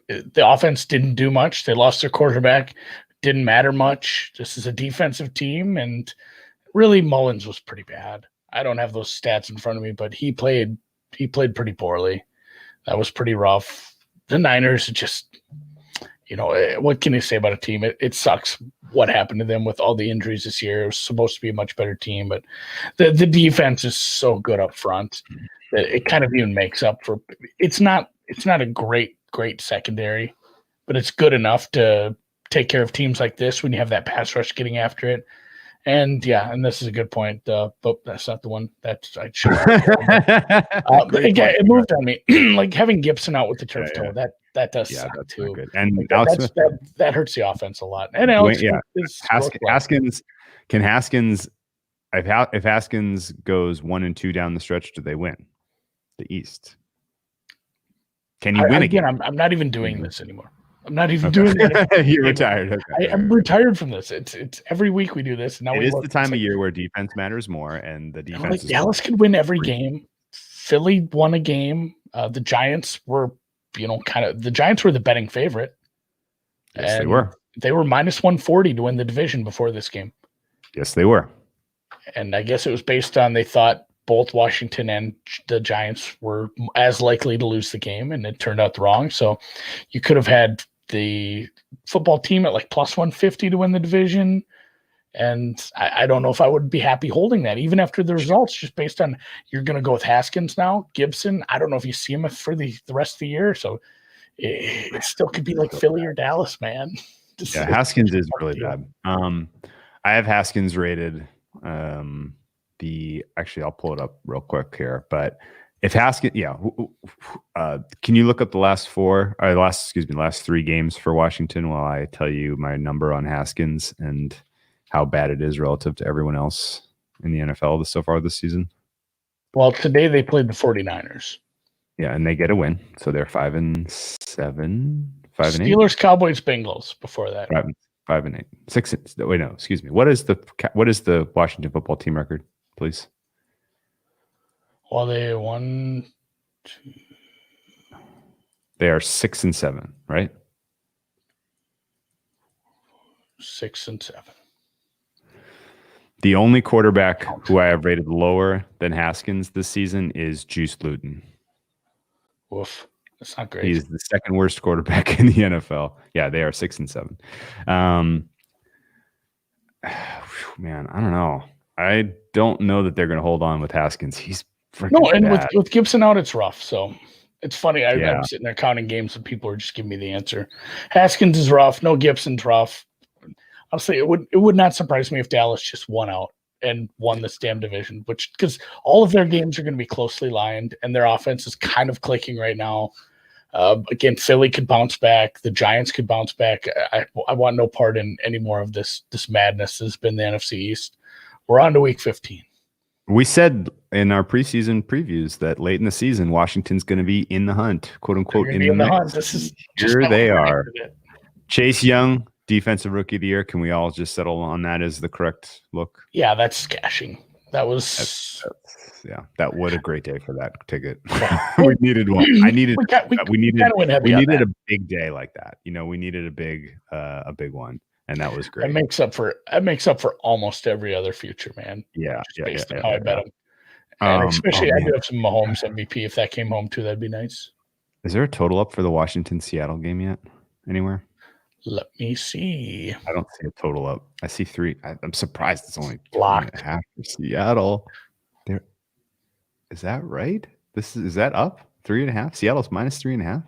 the offense didn't do much. They lost their quarterback. Didn't matter much. This is a defensive team. And really, Mullins was pretty bad. I don't have those stats in front of me, but he played pretty poorly. That was pretty rough. The Niners just, what can you say about a team? It sucks what happened to them with all the injuries this year. It was supposed to be a much better team, but the defense is so good up front that it kind of even makes up for. It's not a great secondary, but it's good enough to take care of teams like this when you have that pass rush getting after it. And this is a good point. But that's not the one that I should. It moved on me. Like having Gibson out with the turf toe, that does suck too. And that hurts the offense a lot. And Alex, Haskins, can Haskins? If Haskins goes 1-2 down the stretch, do they win the East? Can you win again? I'm not even doing this anymore. I'm not even doing it. You're retired. Okay. I'm retired from this. It's every week we do this. And now it is the time of year where defense matters more, and the defense. Dallas could win every game. Philly won a game. The Giants were, the Giants were the betting favorite. Yes, they were. They were minus 140 to win the division before this game. Yes, they were. And I guess it was based on they thought both Washington and the Giants were as likely to lose the game, and it turned out wrong. So you could have had the football team at like plus 150 to win the division, And I don't know if I would be happy holding that, even after the results, just based on you're going to go with Haskins now. Gibson, I don't know if you see him for the rest of the year. So it still could be like Philly or Dallas, man. Yeah, Haskins is really bad. I have Haskins rated. Actually, I'll pull it up real quick here. But if Haskins, can you look up the last three games for Washington while I tell you my number on Haskins and how bad it is relative to everyone else in the NFL so far this season? Well, today they played the 49ers. Yeah, and they get a win. So they're 5-7, 5-8. Steelers, Cowboys, Bengals before that. 5-8. 6. Wait, no, excuse me. What is the Washington football team record, please? Well, they won. They are 6-7, right? 6-7. The only quarterback who I have rated lower than Haskins this season is Juice Luton. Woof. That's not great. He's the second worst quarterback in the NFL. Yeah, they are 6-7. Man, I don't know. I don't know that they're going to hold on with Haskins. He's freaking bad. with Gibson out, it's rough. So it's funny. I'm sitting there counting games and people are just giving me the answer. Haskins is rough. No, Gibson's rough. Honestly, it would not surprise me if Dallas just won out and won this damn division, because all of their games are going to be closely lined and their offense is kind of clicking right now. Again, Philly could bounce back. The Giants could bounce back. I want no part in any more of this madness that's been the NFC East. We're on to week 15. We said in our preseason previews that late in the season, Washington's going to be in the hunt, quote unquote, in the hunt. This is here they are. Chase Young, Defensive Rookie of the Year. Can we all just settle on that as the correct look? Yeah, that's cashing. That was that what a great day for that ticket. We needed one. We needed a big day like that. We needed a big one, and that was great. It makes up for almost every other future, man. Yeah, based on how I bet him. And especially I do have some Mahomes MVP. If that came home too, that'd be nice. Is there a total up for the Washington-Seattle game yet? Anywhere? Let me see. I don't see a total up. I see 3. I'm surprised it's only locked. 3.5 for Seattle. There, is that right? Is that up 3.5? Seattle's -3.5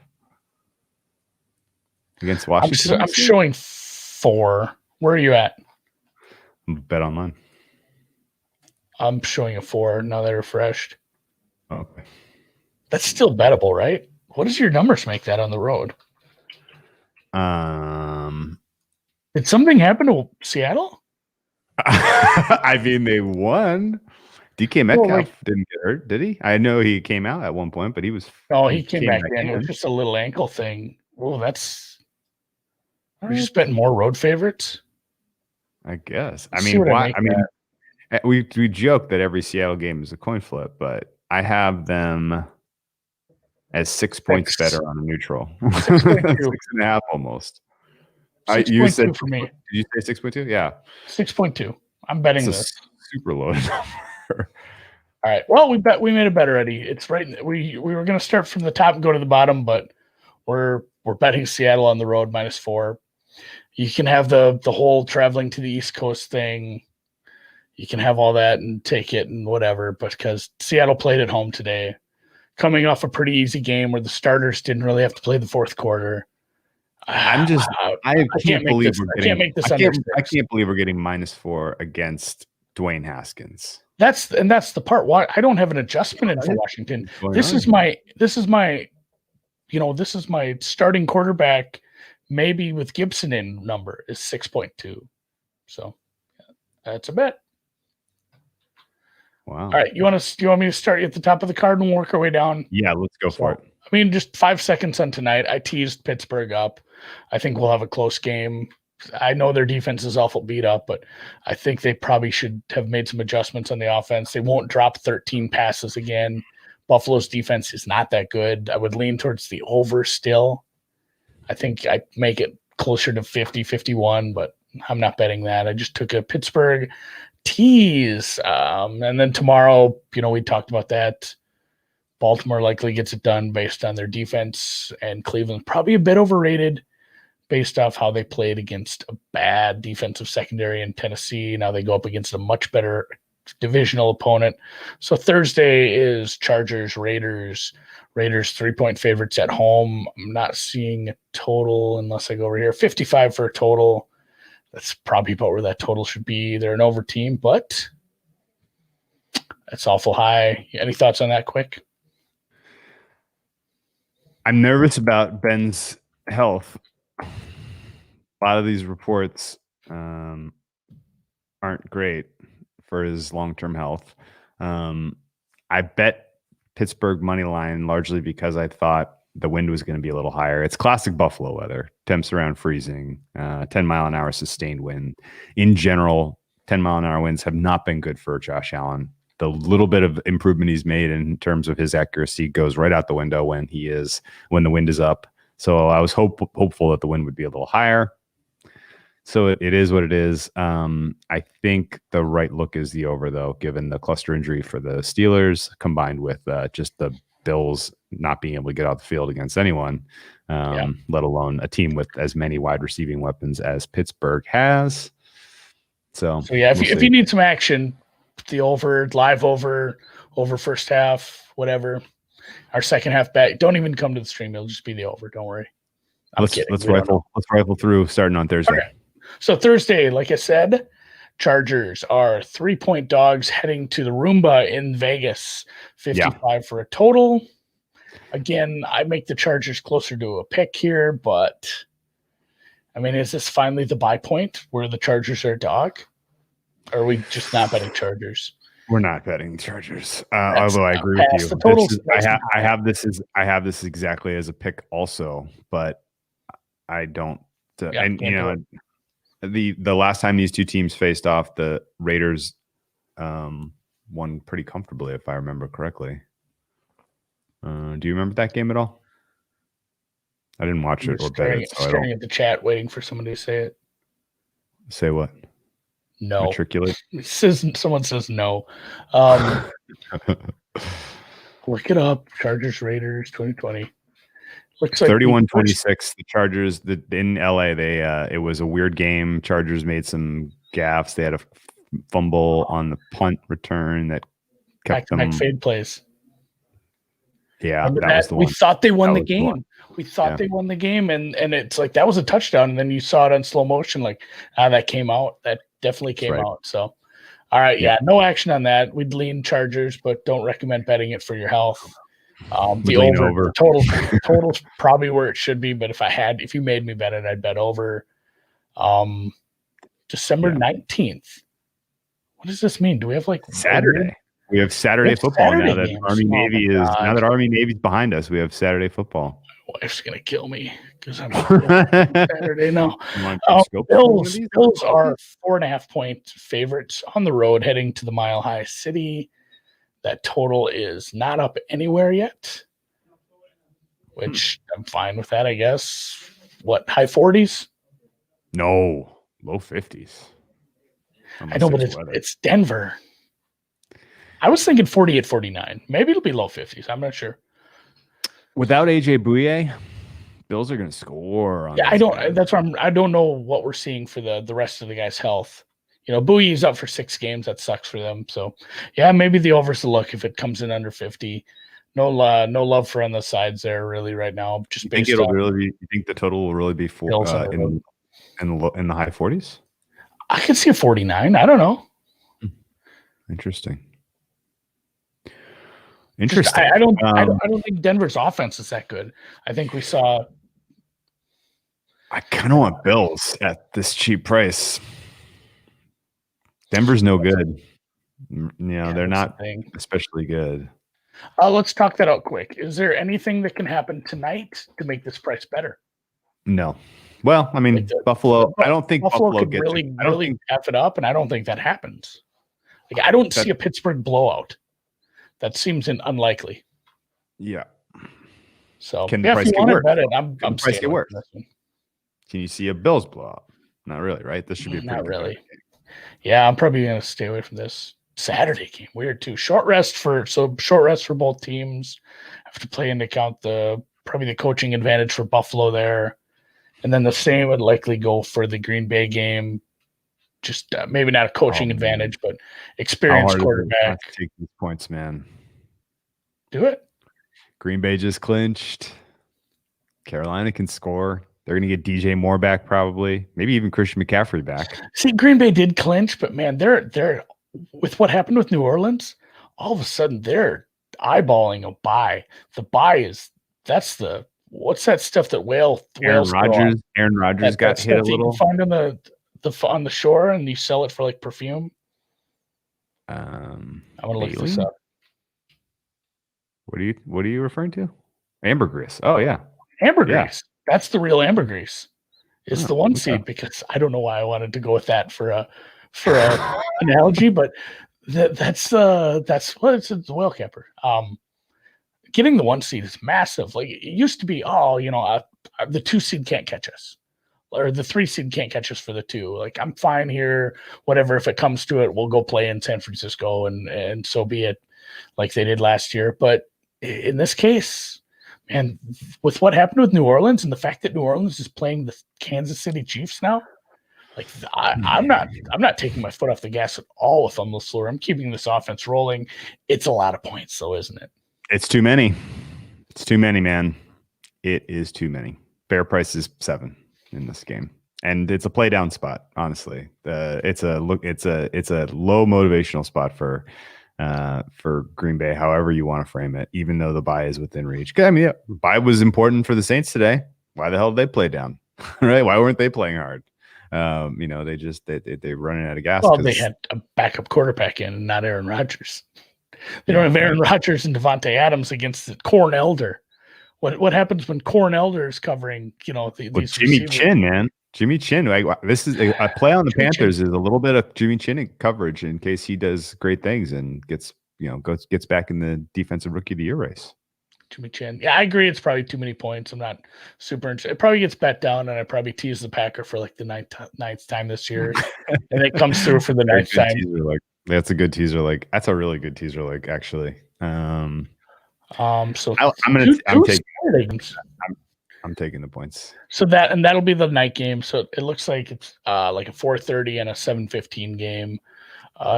against Washington. I'm showing 4. Where are you at? Bet online. I'm showing a 4 now. They're refreshed. Okay, that's still bettable, right? What does your numbers make that on the road? Did something happen to Seattle? I mean, they won. DK Metcalf didn't get hurt, did he? I know he came out at one point, but he was. Oh, he came back in. It was just a little ankle thing. Oh, that's. We're just betting more road favorites. I guess. I mean, why? I mean, we joke that every Seattle game is a coin flip, but I have them as 6 points better on a neutral. 6.5 almost. 6.2 for me. Did you say 6.2? Yeah. 6.2. I'm betting this. Super low number. All right. Well, we made a bet already. It's right. We were going to start from the top and go to the bottom, but we're betting Seattle on the road -4. You can have the whole traveling to the East Coast thing. You can have all that and take it and whatever, but because Seattle played at home today, coming off a pretty easy game where the starters didn't really have to play the fourth quarter. I can't believe we're getting -4 against Dwayne Haskins. That's the part. Why I don't have an adjustment in for Washington. This is my starting quarterback, maybe with Gibson in number is 6.2. So that's a bet. Wow. All right. You want me to start at the top of the card and work our way down? Yeah, let's go for it. I mean, just 5 seconds on tonight. I teased Pittsburgh up. I think we'll have a close game. I know their defense is awful beat up, but I think they probably should have made some adjustments on the offense. They won't drop 13 passes again. Buffalo's defense is not that good. I would lean towards the over still. I think I'd make it closer to 50-51, but I'm not betting that. I just took a Pittsburgh tease. And then tomorrow, we talked about that. Baltimore likely gets it done based on their defense, and Cleveland probably a bit overrated. based off how they played against a bad defensive secondary in Tennessee. Now they go up against a much better divisional opponent. So Thursday is Chargers, Raiders. Raiders 3-point favorites at home. I'm not seeing a total unless I go over here. 55 for a total. That's probably about where that total should be. They're an over team, but that's awful high. Any thoughts on that quick? I'm nervous about Ben's health. A lot of these reports aren't great for his long-term health. I bet Pittsburgh money line largely because I thought the wind was going to be a little higher. It's classic Buffalo weather. Temps around freezing, 10-mile-an-hour sustained wind. In general, 10-mile-an-hour winds have not been good for Josh Allen. The little bit of improvement he's made in terms of his accuracy goes right out the window when the wind is up. So I was hopeful that the wind would be a little higher. So it is what it is. I think the right look is the over, though, given the cluster injury for the Steelers combined with just the Bills not being able to get out the field against anyone, let alone a team with as many wide receiving weapons as Pittsburgh has. So yeah, if you need some action, the over, live over first half, whatever. Our second half bet. Don't even come to the stream. It'll just be the over. Don't worry. Let's rifle through starting on Thursday. Okay. So Thursday, like I said, Chargers are 3-point dogs heading to the Roomba in Vegas. 55 for a total. Again, I make the Chargers closer to a pick here, but I mean, is this finally the buy point where the Chargers are a dog? Or are we just not betting Chargers? We're not betting Chargers. Although I agree with you. I have this exactly as a pick also, but I don't. The last time these two teams faced off, the Raiders won pretty comfortably, if I remember correctly. Do you remember that game at all? I didn't watch it or bet it. So staring at the chat, waiting for somebody to say it. Say what? No. Matriculate? Someone says no. Look it up. Chargers, Raiders, 2020. Looks like 31-26. The Chargers in LA. It was a weird game. Chargers made some gaffes. They had a fumble on the punt return that kept them. McFade plays. Yeah, that was the one. We thought they won the game. We thought they won the game, and it's like that was a touchdown, and then you saw it on slow motion. Like, that came out. That definitely came out. So, all right, no action on that. We'd lean Chargers, but don't recommend betting it for your health. The over. Total's probably where it should be, but if you made me bet it, I'd bet over. December 19th. What does this mean? Do we have like Saturday? We have Saturday football now that Army Navy is now that Army Navy's behind us. We have Saturday football. My wife's gonna kill me because I'm Saturday now. Bills are 4.5-point favorites on the road heading to the Mile High City. That total is not up anywhere yet, which I'm fine with that, I guess. What, high 40s? No, low 50s. I know, but it's Denver. I was thinking 48, 49. Maybe it'll be low 50s. I'm not sure. Without AJ Bouye, Bills are going to score. I don't know what we're seeing for the rest of the guys' health. Bouye's up for 6 games. That sucks for them. So, maybe the over's the look if it comes in under 50. No love for on the sides there really right now. Just based on. You think the total will really be in the high 40s? I could see a 49. I don't know. Interesting. I don't think Denver's offense is that good. I think we saw. I kind of want Bills at this cheap price. Denver's no good. They're not especially good. Let's talk that out quick. Is there anything that can happen tonight to make this price better? No. Well, I mean, Buffalo. I don't think Buffalo could really F it up, and I don't think that happens. I don't see a Pittsburgh blowout. That seems unlikely. Yeah. So can the price get worse? I'm price get worse? Can you see a Bills blowout? Not really, right? This should be not really. Yeah, I'm probably going to stay away from this Saturday game. Weird too. Short rest for both teams. I have to play into account probably the coaching advantage for Buffalo there. And then the same would likely go for the Green Bay game. Just maybe not a coaching advantage, but experienced quarterback. To take these points, man. Do it. Green Bay just clinched. Carolina can score. They're going to get DJ Moore back probably. Maybe even Christian McCaffrey back. See, Green Bay did clinch, but man, they're with what happened with New Orleans, all of a sudden they're eyeballing a bye. The bye that's the what's that stuff that whales Aaron Rodgers got hit a little. You find on the shore and you sell it for like perfume. I'm gonna look this up. What are you referring to? Ambergris. Oh yeah. Ambergris. Yeah. That's the real ambergris. It's the one seed because I don't know why I wanted to go with that for a analogy, but that's what it's a whale capper. Getting the one seed is massive. Like it used to be, the 2 seed can't catch us, or the 3 seed can't catch us for the 2. Like I'm fine here, whatever. If it comes to it, we'll go play in San Francisco, and so be it, like they did last year. But in this case, man, with what happened with New Orleans and the fact that New Orleans is playing the Kansas City Chiefs now, like I'm not taking my foot off the gas at all with LaFleur. I'm keeping this offense rolling. It's a lot of points, though, isn't it? It's too many. It's too many, man. It is too many. Fair price is 7 in this game, and it's a play down spot. Honestly, it's a low motivational spot for Green Bay. However you want to frame it, even though the bye is within reach. I mean, bye was important for the Saints today. Why the hell did they play down? Right? Why weren't they playing hard? They running out of gas. Well, they had a backup quarterback in, and not Aaron Rodgers. They don't have Aaron Rodgers and Devontae Adams against Corn Elder. What happens when Corn Elder is covering? These Jimmy Chin, man. Jimmy Chin. This is a play on the Panthers is a little bit of Jimmy Chin coverage in case he does great things and gets back in the defensive rookie of the year race. Jimmy Chin. Yeah, I agree. It's probably too many points. I'm not super interested. It probably gets bet down, and I probably tease the Packer for like the ninth time this year, and it comes through for the 9th time. That's a good teaser. That's a really good teaser. Actually. So I'm taking the points. So that'll be the night game. So it looks like it's like a 4:30 and a 7:15 game.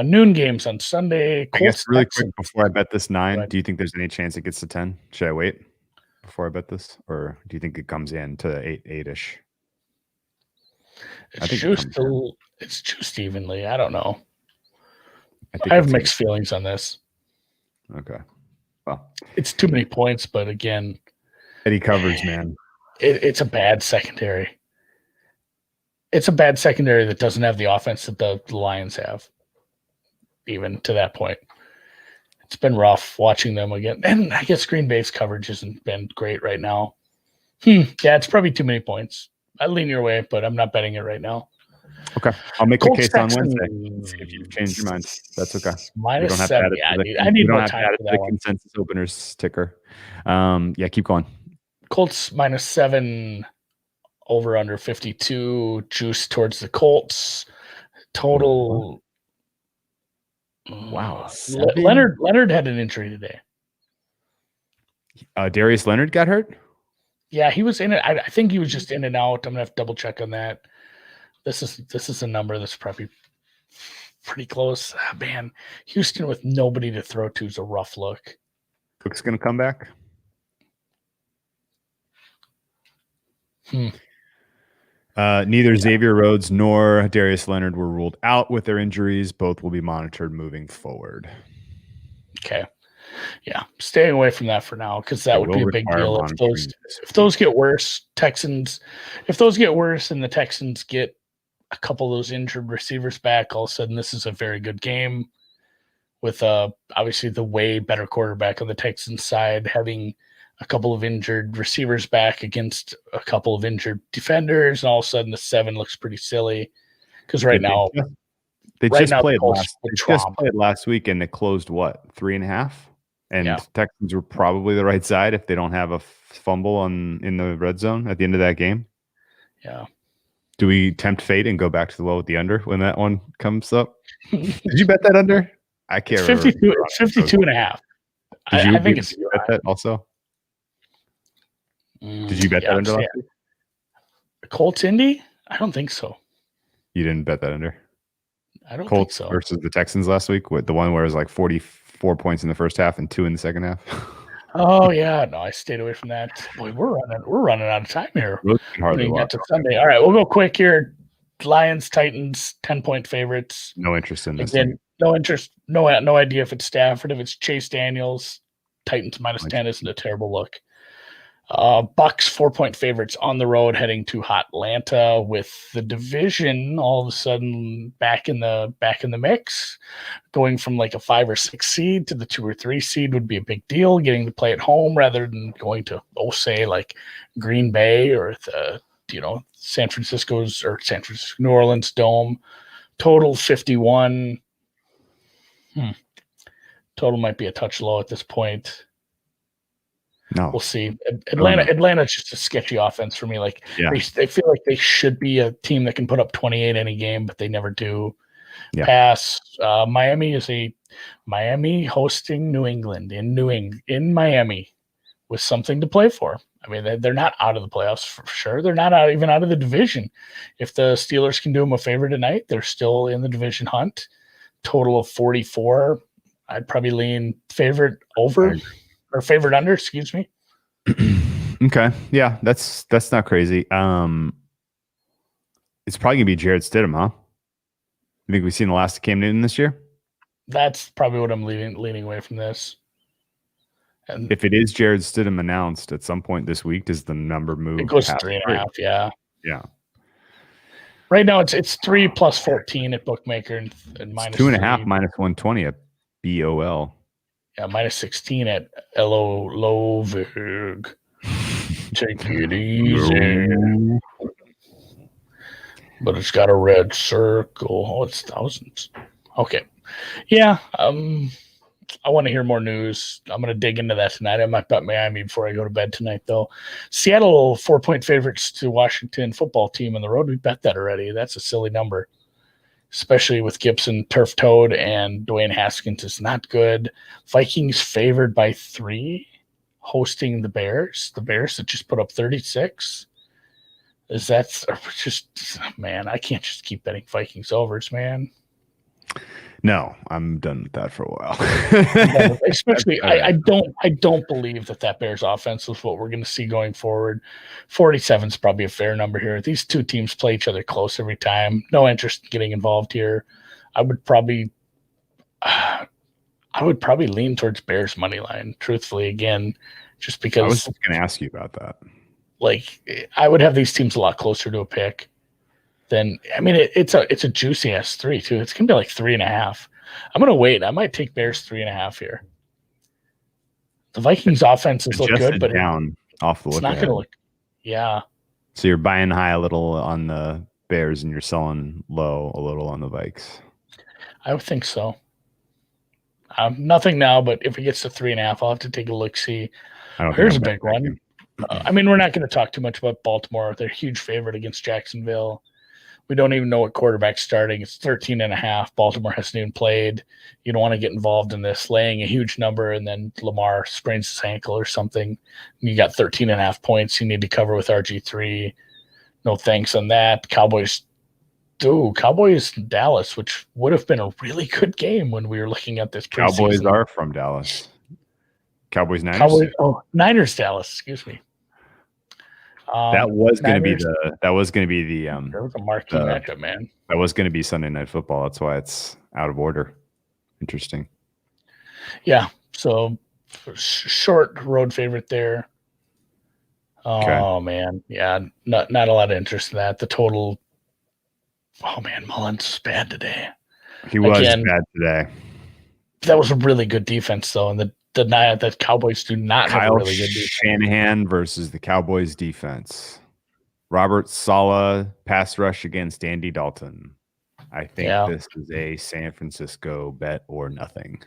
Noon games on Sunday. I guess really quick before I bet this 9, do you think there's any chance it gets to 10? Should I wait before I bet this, or do you think it comes in to 8-ish? It's juiced evenly. I don't know. I have mixed feelings on this. Okay. Well, it's too many points, but again, Eddie covers, man. It's a bad secondary. It's a bad secondary that doesn't have the offense that the Lions have. Even to that point, it's been rough watching them again. And I guess Green Bay's coverage hasn't been great right now. Yeah, it's probably too many points. I lean your way, but I'm not betting it right now. Okay, I'll make the case on Wednesday. See if you've changed your mind. That's okay. -7. I need more time for that the consensus openers ticker. Yeah, keep going. Colts -7, over under 52, juice towards the Colts. Total. Wow. Leonard had an injury today. Darius Leonard got hurt? Yeah, he was in it. I think he was just in and out. I'm gonna have to double check on that. This is a number that's probably pretty close. Man, Houston with nobody to throw to is a rough look. Cook's gonna come back. Neither Xavier Rhodes nor Darius Leonard were ruled out with their injuries. Both will be monitored moving forward. Okay. Yeah. Staying away from that for now, because that would be a big deal. If those get worse, if those get worse and the Texans get a couple of those injured receivers back, all of a sudden this is a very good game with obviously the way better quarterback on the Texans side, having a couple of injured receivers back against a couple of injured defenders, and all of a sudden the 7 looks pretty silly because they just played last week and it closed 3.5, and Texans were probably the right side if they don't have a fumble in the red zone at the end of that game. Yeah. Do we tempt fate and go back to the well with the under when that one comes up? Did you bet that under? I can't remember. 52.5. I think it's bet that also. Did you bet that under last week? Colts Indy? I don't think so. You didn't bet that under? I don't Colts think so. versus the Texans last week, with the one where it was like 44 points in the first half and 2 in the second half. Oh yeah, no, I stayed away from that. Boy, we're running out of time here. Hardly got to Sunday. All right, we'll go quick here. Lions, Titans, 10-point favorites. No interest in this. Again, no interest. No idea if it's Stafford, if it's Chase Daniels. Titans -10 isn't a terrible look. Bucks 4-point favorites on the road heading to Atlanta, with the division all of a sudden back in the mix. Going from like a 5 or 6 seed to the 2 or 3 seed would be a big deal. Getting to play at home rather than going to say like Green Bay or the New Orleans Dome. Total 51. Total might be a touch low at this point. No, we'll see. Atlanta's just a sketchy offense for me. Like they feel like they should be a team that can put up 28 any game, but they never do. Yeah. Pass. Miami hosting New England in Miami with something to play for. I mean, they're not out of the playoffs for sure. They're not even out of the division. If the Steelers can do them a favor tonight, they're still in the division hunt. Total of 44. I'd probably lean favorite over. Or favorite under, excuse me. Okay. Yeah, that's not crazy. It's probably gonna be Jarrett Stidham, huh? You think we've seen the last of Cam Newton this year? That's probably what I'm leaning away from this. And if it is Jarrett Stidham announced at some point this week, does the number move? It goes to 3.5, yeah. Yeah. Right now it's 3 plus 14 at bookmaker and minus 2.5 minus 120 at BOL. Yeah, minus 16 at Loverg. Take it easy. But it's got a red circle. Oh, it's thousands. Okay. Yeah. I want to hear more news. I'm going to dig into that tonight. I might bet Miami before I go to bed tonight, though. Seattle 4-point favorites to Washington football team on the road. We bet that already. That's a silly number, especially with Gibson turf-toed and Dwayne Haskins is not good. Vikings favored by 3, hosting the Bears. The Bears that just put up 36. That's just, man, I can't just keep betting Vikings overs, man. No, I'm done with that for a while. Especially, I don't believe that Bears offense is what we're going to see going forward. 47 is probably a fair number here. These two teams play each other close every time. No interest in getting involved here. I would probably lean towards Bears money line, truthfully, again, just because. I was just going to ask you about that. Like, I would have these teams a lot closer to a pick. Then I mean it's a juicy ass 3 too. It's gonna be like 3.5. I'm gonna wait. I might take Bears 3.5 here. The Vikings offenses look good, but down off the it's not gonna look. Yeah. So you're buying high a little on the Bears and you're selling low a little on the Vikes. I would think so. Nothing now, but if it gets to 3.5, I'll have to take a look. See, here's a big one. I mean, we're not going to talk too much about Baltimore. They're a huge favorite against Jacksonville. We don't even know what quarterback's starting. It's 13.5. Baltimore hasn't even played. You don't want to get involved in this, laying a huge number, and then Lamar sprains his ankle or something. You got 13.5 points you need to cover with RG3. No thanks on that. Cowboys Dallas, which would have been a really good game when we were looking at this preseason. Cowboys are from Dallas. Niners? Niners Dallas, excuse me. That was going to be the there was a marquee matchup, man. That was going to be Sunday Night Football. That's why it's out of order. Interesting. Yeah. So short road favorite there. Oh man. Yeah. Not a lot of interest in that. The total. Oh man, Mullins is bad today. He was bad today. That was a really good defense though. And the Cowboys do not have a really good defense. Shanahan versus the Cowboys defense. Robert Saleh pass rush against Andy Dalton. I think this is a San Francisco bet or nothing.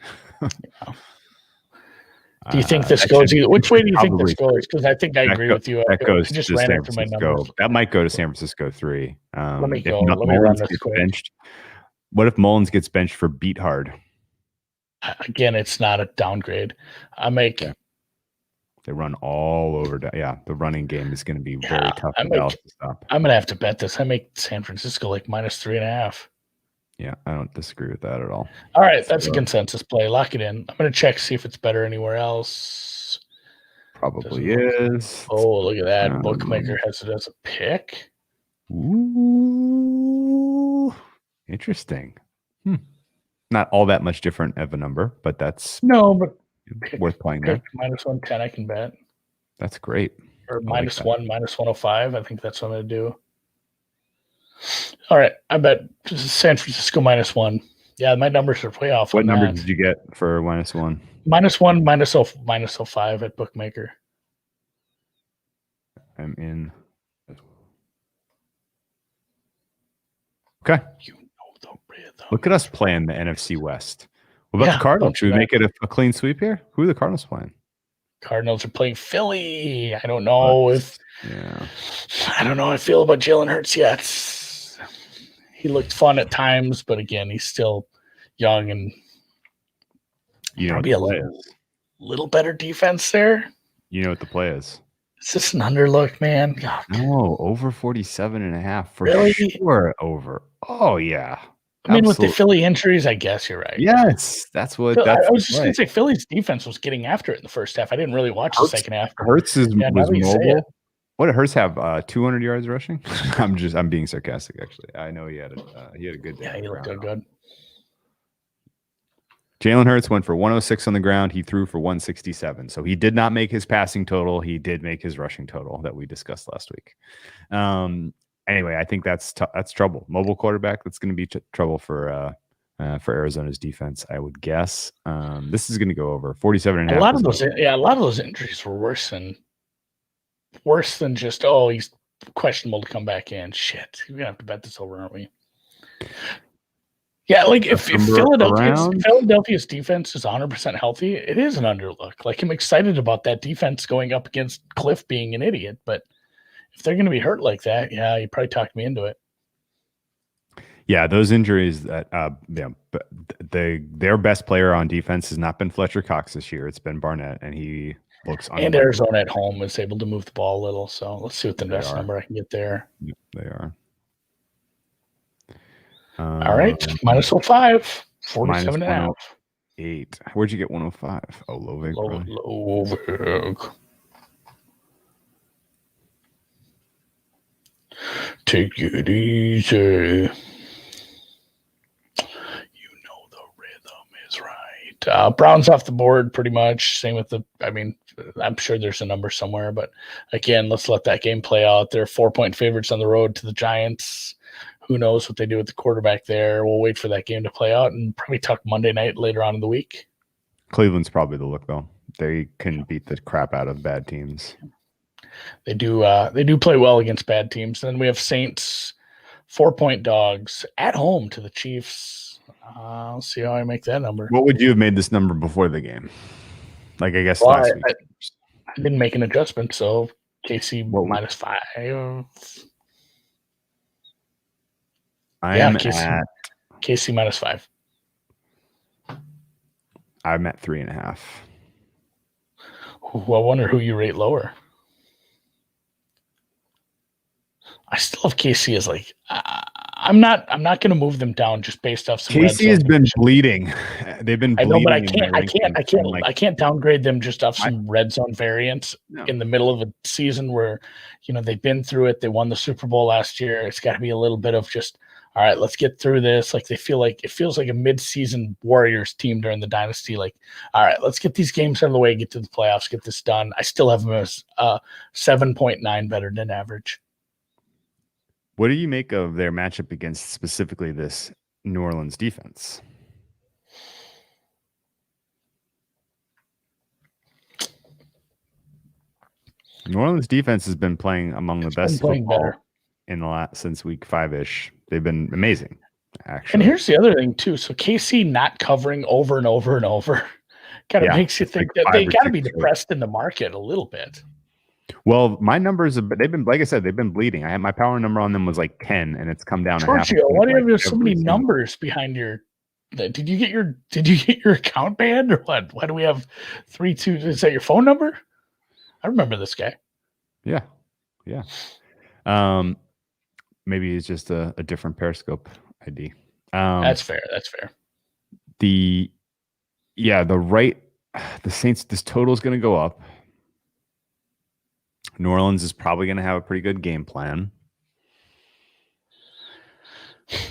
Do you think this goes either? Which way do you think this goes? Because I think I agree with you. That goes just ran San Francisco. That might go to San Francisco 3. Let me go. Let me run this quick. Benched. What if Mullins gets benched for beat hard? Again, it's not a downgrade. That's They run all over. Yeah, the running game is going to be very tough for Dallas to stop. I'm going to have to bet this. I make San Francisco like -3.5. Yeah, I don't disagree with that at all. All right, that's a consensus play. Lock it in. I'm going to check, see if it's better anywhere else. Probably is. Oh, look at that. Bookmaker has it as a pick. Ooh, interesting. Not all that much different of a number, but that's worth playing there. -110, I can bet. That's great. Or -1, -105. I think that's what I'm going to do. All right, I bet San Francisco -1. Yeah, my numbers are way off. What number did you get for -1? -1, -0.05 at Bookmaker. I'm in. Okay. You know the rhythm. Look at us playing the NFC West. What about the Cardinals? Should we make it a clean sweep here? Who are the Cardinals playing? Cardinals are playing Philly. I don't know I don't know how I feel about Jalen Hurts yet. He looked fun at times, but again, he's still young and probably a little better defense there. You know what the play is? Is this an underlook, man? God. No, over 47.5 for sure. Over. Oh yeah. I mean, with the Philly injuries, I guess you're right. Yes, that's what. I was just going to say Philly's defense was getting after it in the first half. I didn't really watch the second half. Hurts was mobile. What did Hurts have? 200 yards rushing? I'm being sarcastic. Actually, I know he had a good day. Yeah, he looked good. Jalen Hurts went for 106 on the ground. He threw for 167. So he did not make his passing total. He did make his rushing total that we discussed last week. Anyway, I think that's trouble. Mobile quarterback. That's going to be trouble for Arizona's defense, I would guess. This is going to go over 47.5. A lot of those injuries were worse than just he's questionable to come back in. Shit, we're gonna have to bet this over, aren't we? Yeah, like if Philadelphia's defense is 100% healthy, it is an underlook. Like I'm excited about that defense going up against Cliff being an idiot, but if they're going to be hurt like that, yeah, you probably talked me into it. Yeah, those injuries that their best player on defense has not been Fletcher Cox this year. It's been Barnett, and he looks. And Arizona at home is able to move the ball a little. So let's see what the best number I can get there. Yep, they are. All right, -05, 47.5. 8. Where'd you get 105? Oh, Lovig. Lovig. Take it easy. You know the rhythm is right. Browns off the board pretty much. Same with I'm sure there's a number somewhere, but again, let's let that game play out. They're 4-point favorites on the road to the Giants. Who knows what they do with the quarterback there? We'll wait for that game to play out and probably talk Monday night later on in the week. Cleveland's probably the look, though. They can beat the crap out of bad teams. They do play well against bad teams. Then we have Saints, 4-point dogs at home to the Chiefs. I'll see how I make that number. What would you have made this number before the game? Like, I guess last week. I didn't make an adjustment, so KC -5. KC -5. I'm at 3.5. I wonder who you rate lower. I still have KC as like I'm not going to move them down just based off some. KC has been bleeding. They've been bleeding. I know, but I can't downgrade them just off some red zone variants in the middle of a season where they've been through it. They won the Super Bowl last year. It's got to be a little bit of just all right, let's get through this. Like it feels like a mid-season Warriors team during the dynasty. Like, all right, let's get these games out of the way, get to the playoffs, get this done. I still have them as 7.9 better than average. What do you make of their matchup against specifically this New Orleans defense? New Orleans defense has been playing among the best football in the since week 5-ish. They've been amazing, actually. And here's the other thing too. So KC not covering over and over and over kind of makes you think that they got to be depressed in the market a little bit. Well, my numbers they've been, like I said, they've been bleeding. I had my power number on them was like 10, and it's come down. Giorgio, why do you have so many numbers behind your? Did you get your account banned or what? Why do we have 32? Is that your phone number? I remember this guy. Yeah. Maybe it's just a different Periscope ID. That's fair. The Saints, this total is going to go up. New Orleans is probably going to have a pretty good game plan.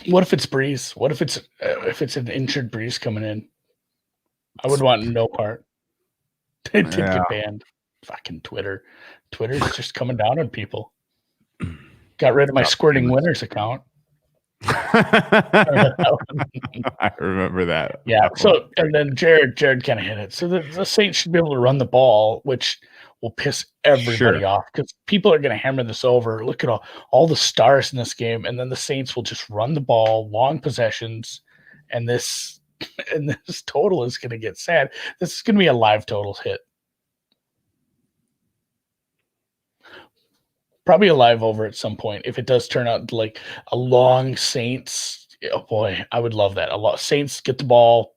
What if it's Breeze? What if it's an injured Breeze coming in? I would want no part. They'd get banned. Fucking Twitter. Twitter's just coming down on people. Got rid of my Squirting Winners account. I remember that. Yeah. So, and then Jared kind of hit it. So the Saints should be able to run the ball, which will piss everybody off because people are going to hammer this over. Look at all the stars in this game, and then the Saints will just run the ball, long possessions, and this total is going to get sad. This is going to be a live totals hit. Probably a live over at some point if it does turn out like a long Saints. Oh boy, I would love that. A lot Saints get the ball,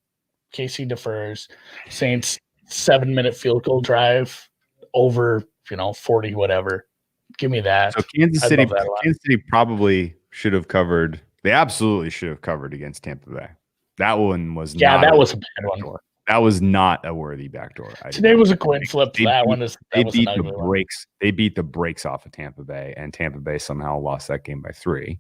KC defers, Saints 7-minute field goal drive over 40 whatever. Give me that. So Kansas City probably should have covered. They absolutely should have covered against Tampa Bay. That one was that was a bad one. That was not a worthy backdoor. Today was a coin flip. They beat the brakes off of Tampa Bay, and Tampa Bay somehow lost that game by 3.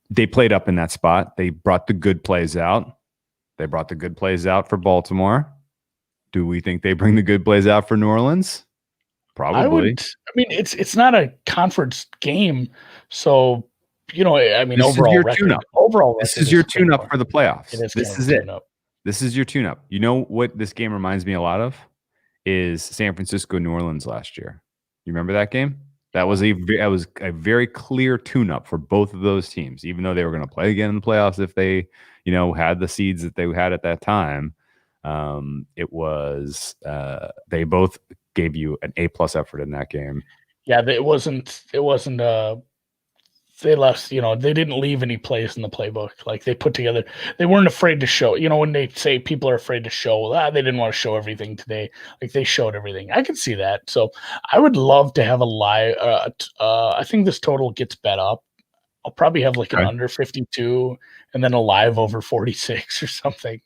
They played up in that spot. They brought the good plays out. They brought the good plays out for Baltimore. Do we think they bring the good plays out for New Orleans? Probably. It's not a conference game, so overall, this is your tune-up for the playoffs. This is it. Up. This is your tune-up. You know what this game reminds me a lot of is San Francisco, New Orleans last year. You remember that game? That was a very clear tune-up for both of those teams, even though they were going to play again in the playoffs if they, had the seeds that they had at that time. It was they both gave you an A+ effort in that game. Yeah, it wasn't they left, they didn't leave any plays in the playbook. Like they put together, they weren't afraid to show, when they say people are afraid to show, they didn't want to show everything today. Like they showed everything. I can see that. So I would love to have a live, I think this total gets bet up. I'll probably have like an under 52 and then a live over 46 or something,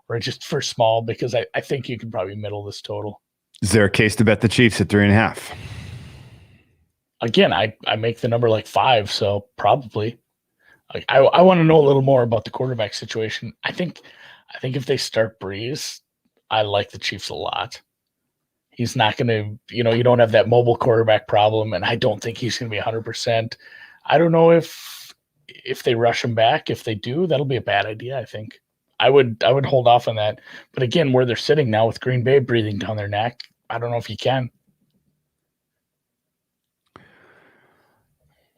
or just for small, because I think you can probably middle this total. Is there a case to bet the Chiefs at 3.5? Again, I make the number like 5, so probably. I want to know a little more about the quarterback situation. I think if they start Breeze, I like the Chiefs a lot. He's not going to, you don't have that mobile quarterback problem, and I don't think he's going to be 100%. I don't know if they rush him back. If they do, that'll be a bad idea, I think. I would hold off on that. But again, where they're sitting now with Green Bay breathing down their neck, I don't know if you can.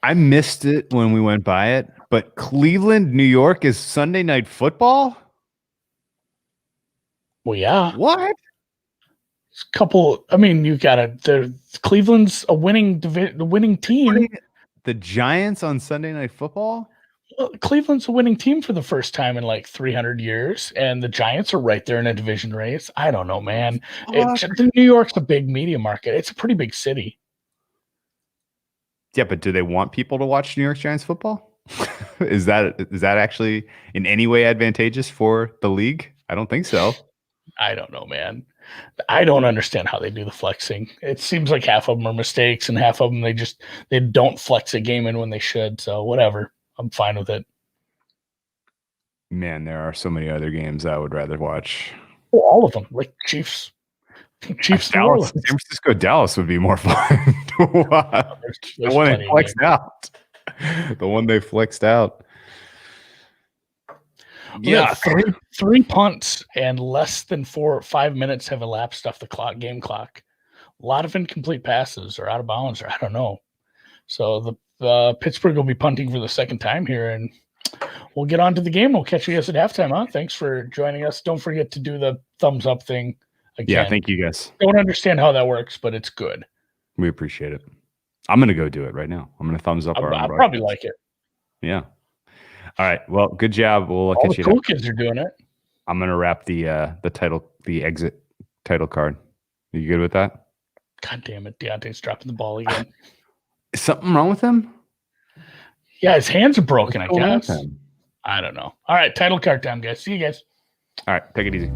I missed it when we went by it, but Cleveland, New York is Sunday Night Football? Well, yeah. What? It's a couple. You got it. Cleveland's a winning team. The Giants on Sunday Night Football? Well, Cleveland's a winning team for the first time in like 300 years, and the Giants are right there in a division race. I don't know, man. New York's a big media market. It's a pretty big city. Yeah, but do they want people to watch New York Giants football? Is that actually in any way advantageous for the league? I don't think so. I don't know, man. I don't understand how they do the flexing. It seems like half of them are mistakes, and half of them they don't flex a game in when they should. So whatever, I'm fine with it. Man, there are so many other games I would rather watch. Well, all of them, like Chiefs, Dallas, San Francisco, Dallas would be more fun to watch. The one they flexed out. The one they flexed out. Yeah, three punts and less than 4 or 5 minutes have elapsed off the game clock. A lot of incomplete passes or out of bounds, or I don't know. So the Pittsburgh will be punting for the second time here, and we'll get on to the game. We'll catch you guys at halftime, huh? Thanks for joining us. Don't forget to do the thumbs up thing. Again, yeah, thank you guys. Don't understand how that works, but it's good. We appreciate it. I'm going to go do it right now. I'm going to thumbs up our I'll probably like it. Yeah. All right. Well, good job. We'll catch you. Cool kids are doing it. I'm going to wrap the exit title card. You good with that? God damn it. Deontay's dropping the ball again. Is something wrong with him? Yeah, his hands are broken, I What's going on with guess. him? I don't know. All right, title card time, guys. See you guys. All right, take it easy.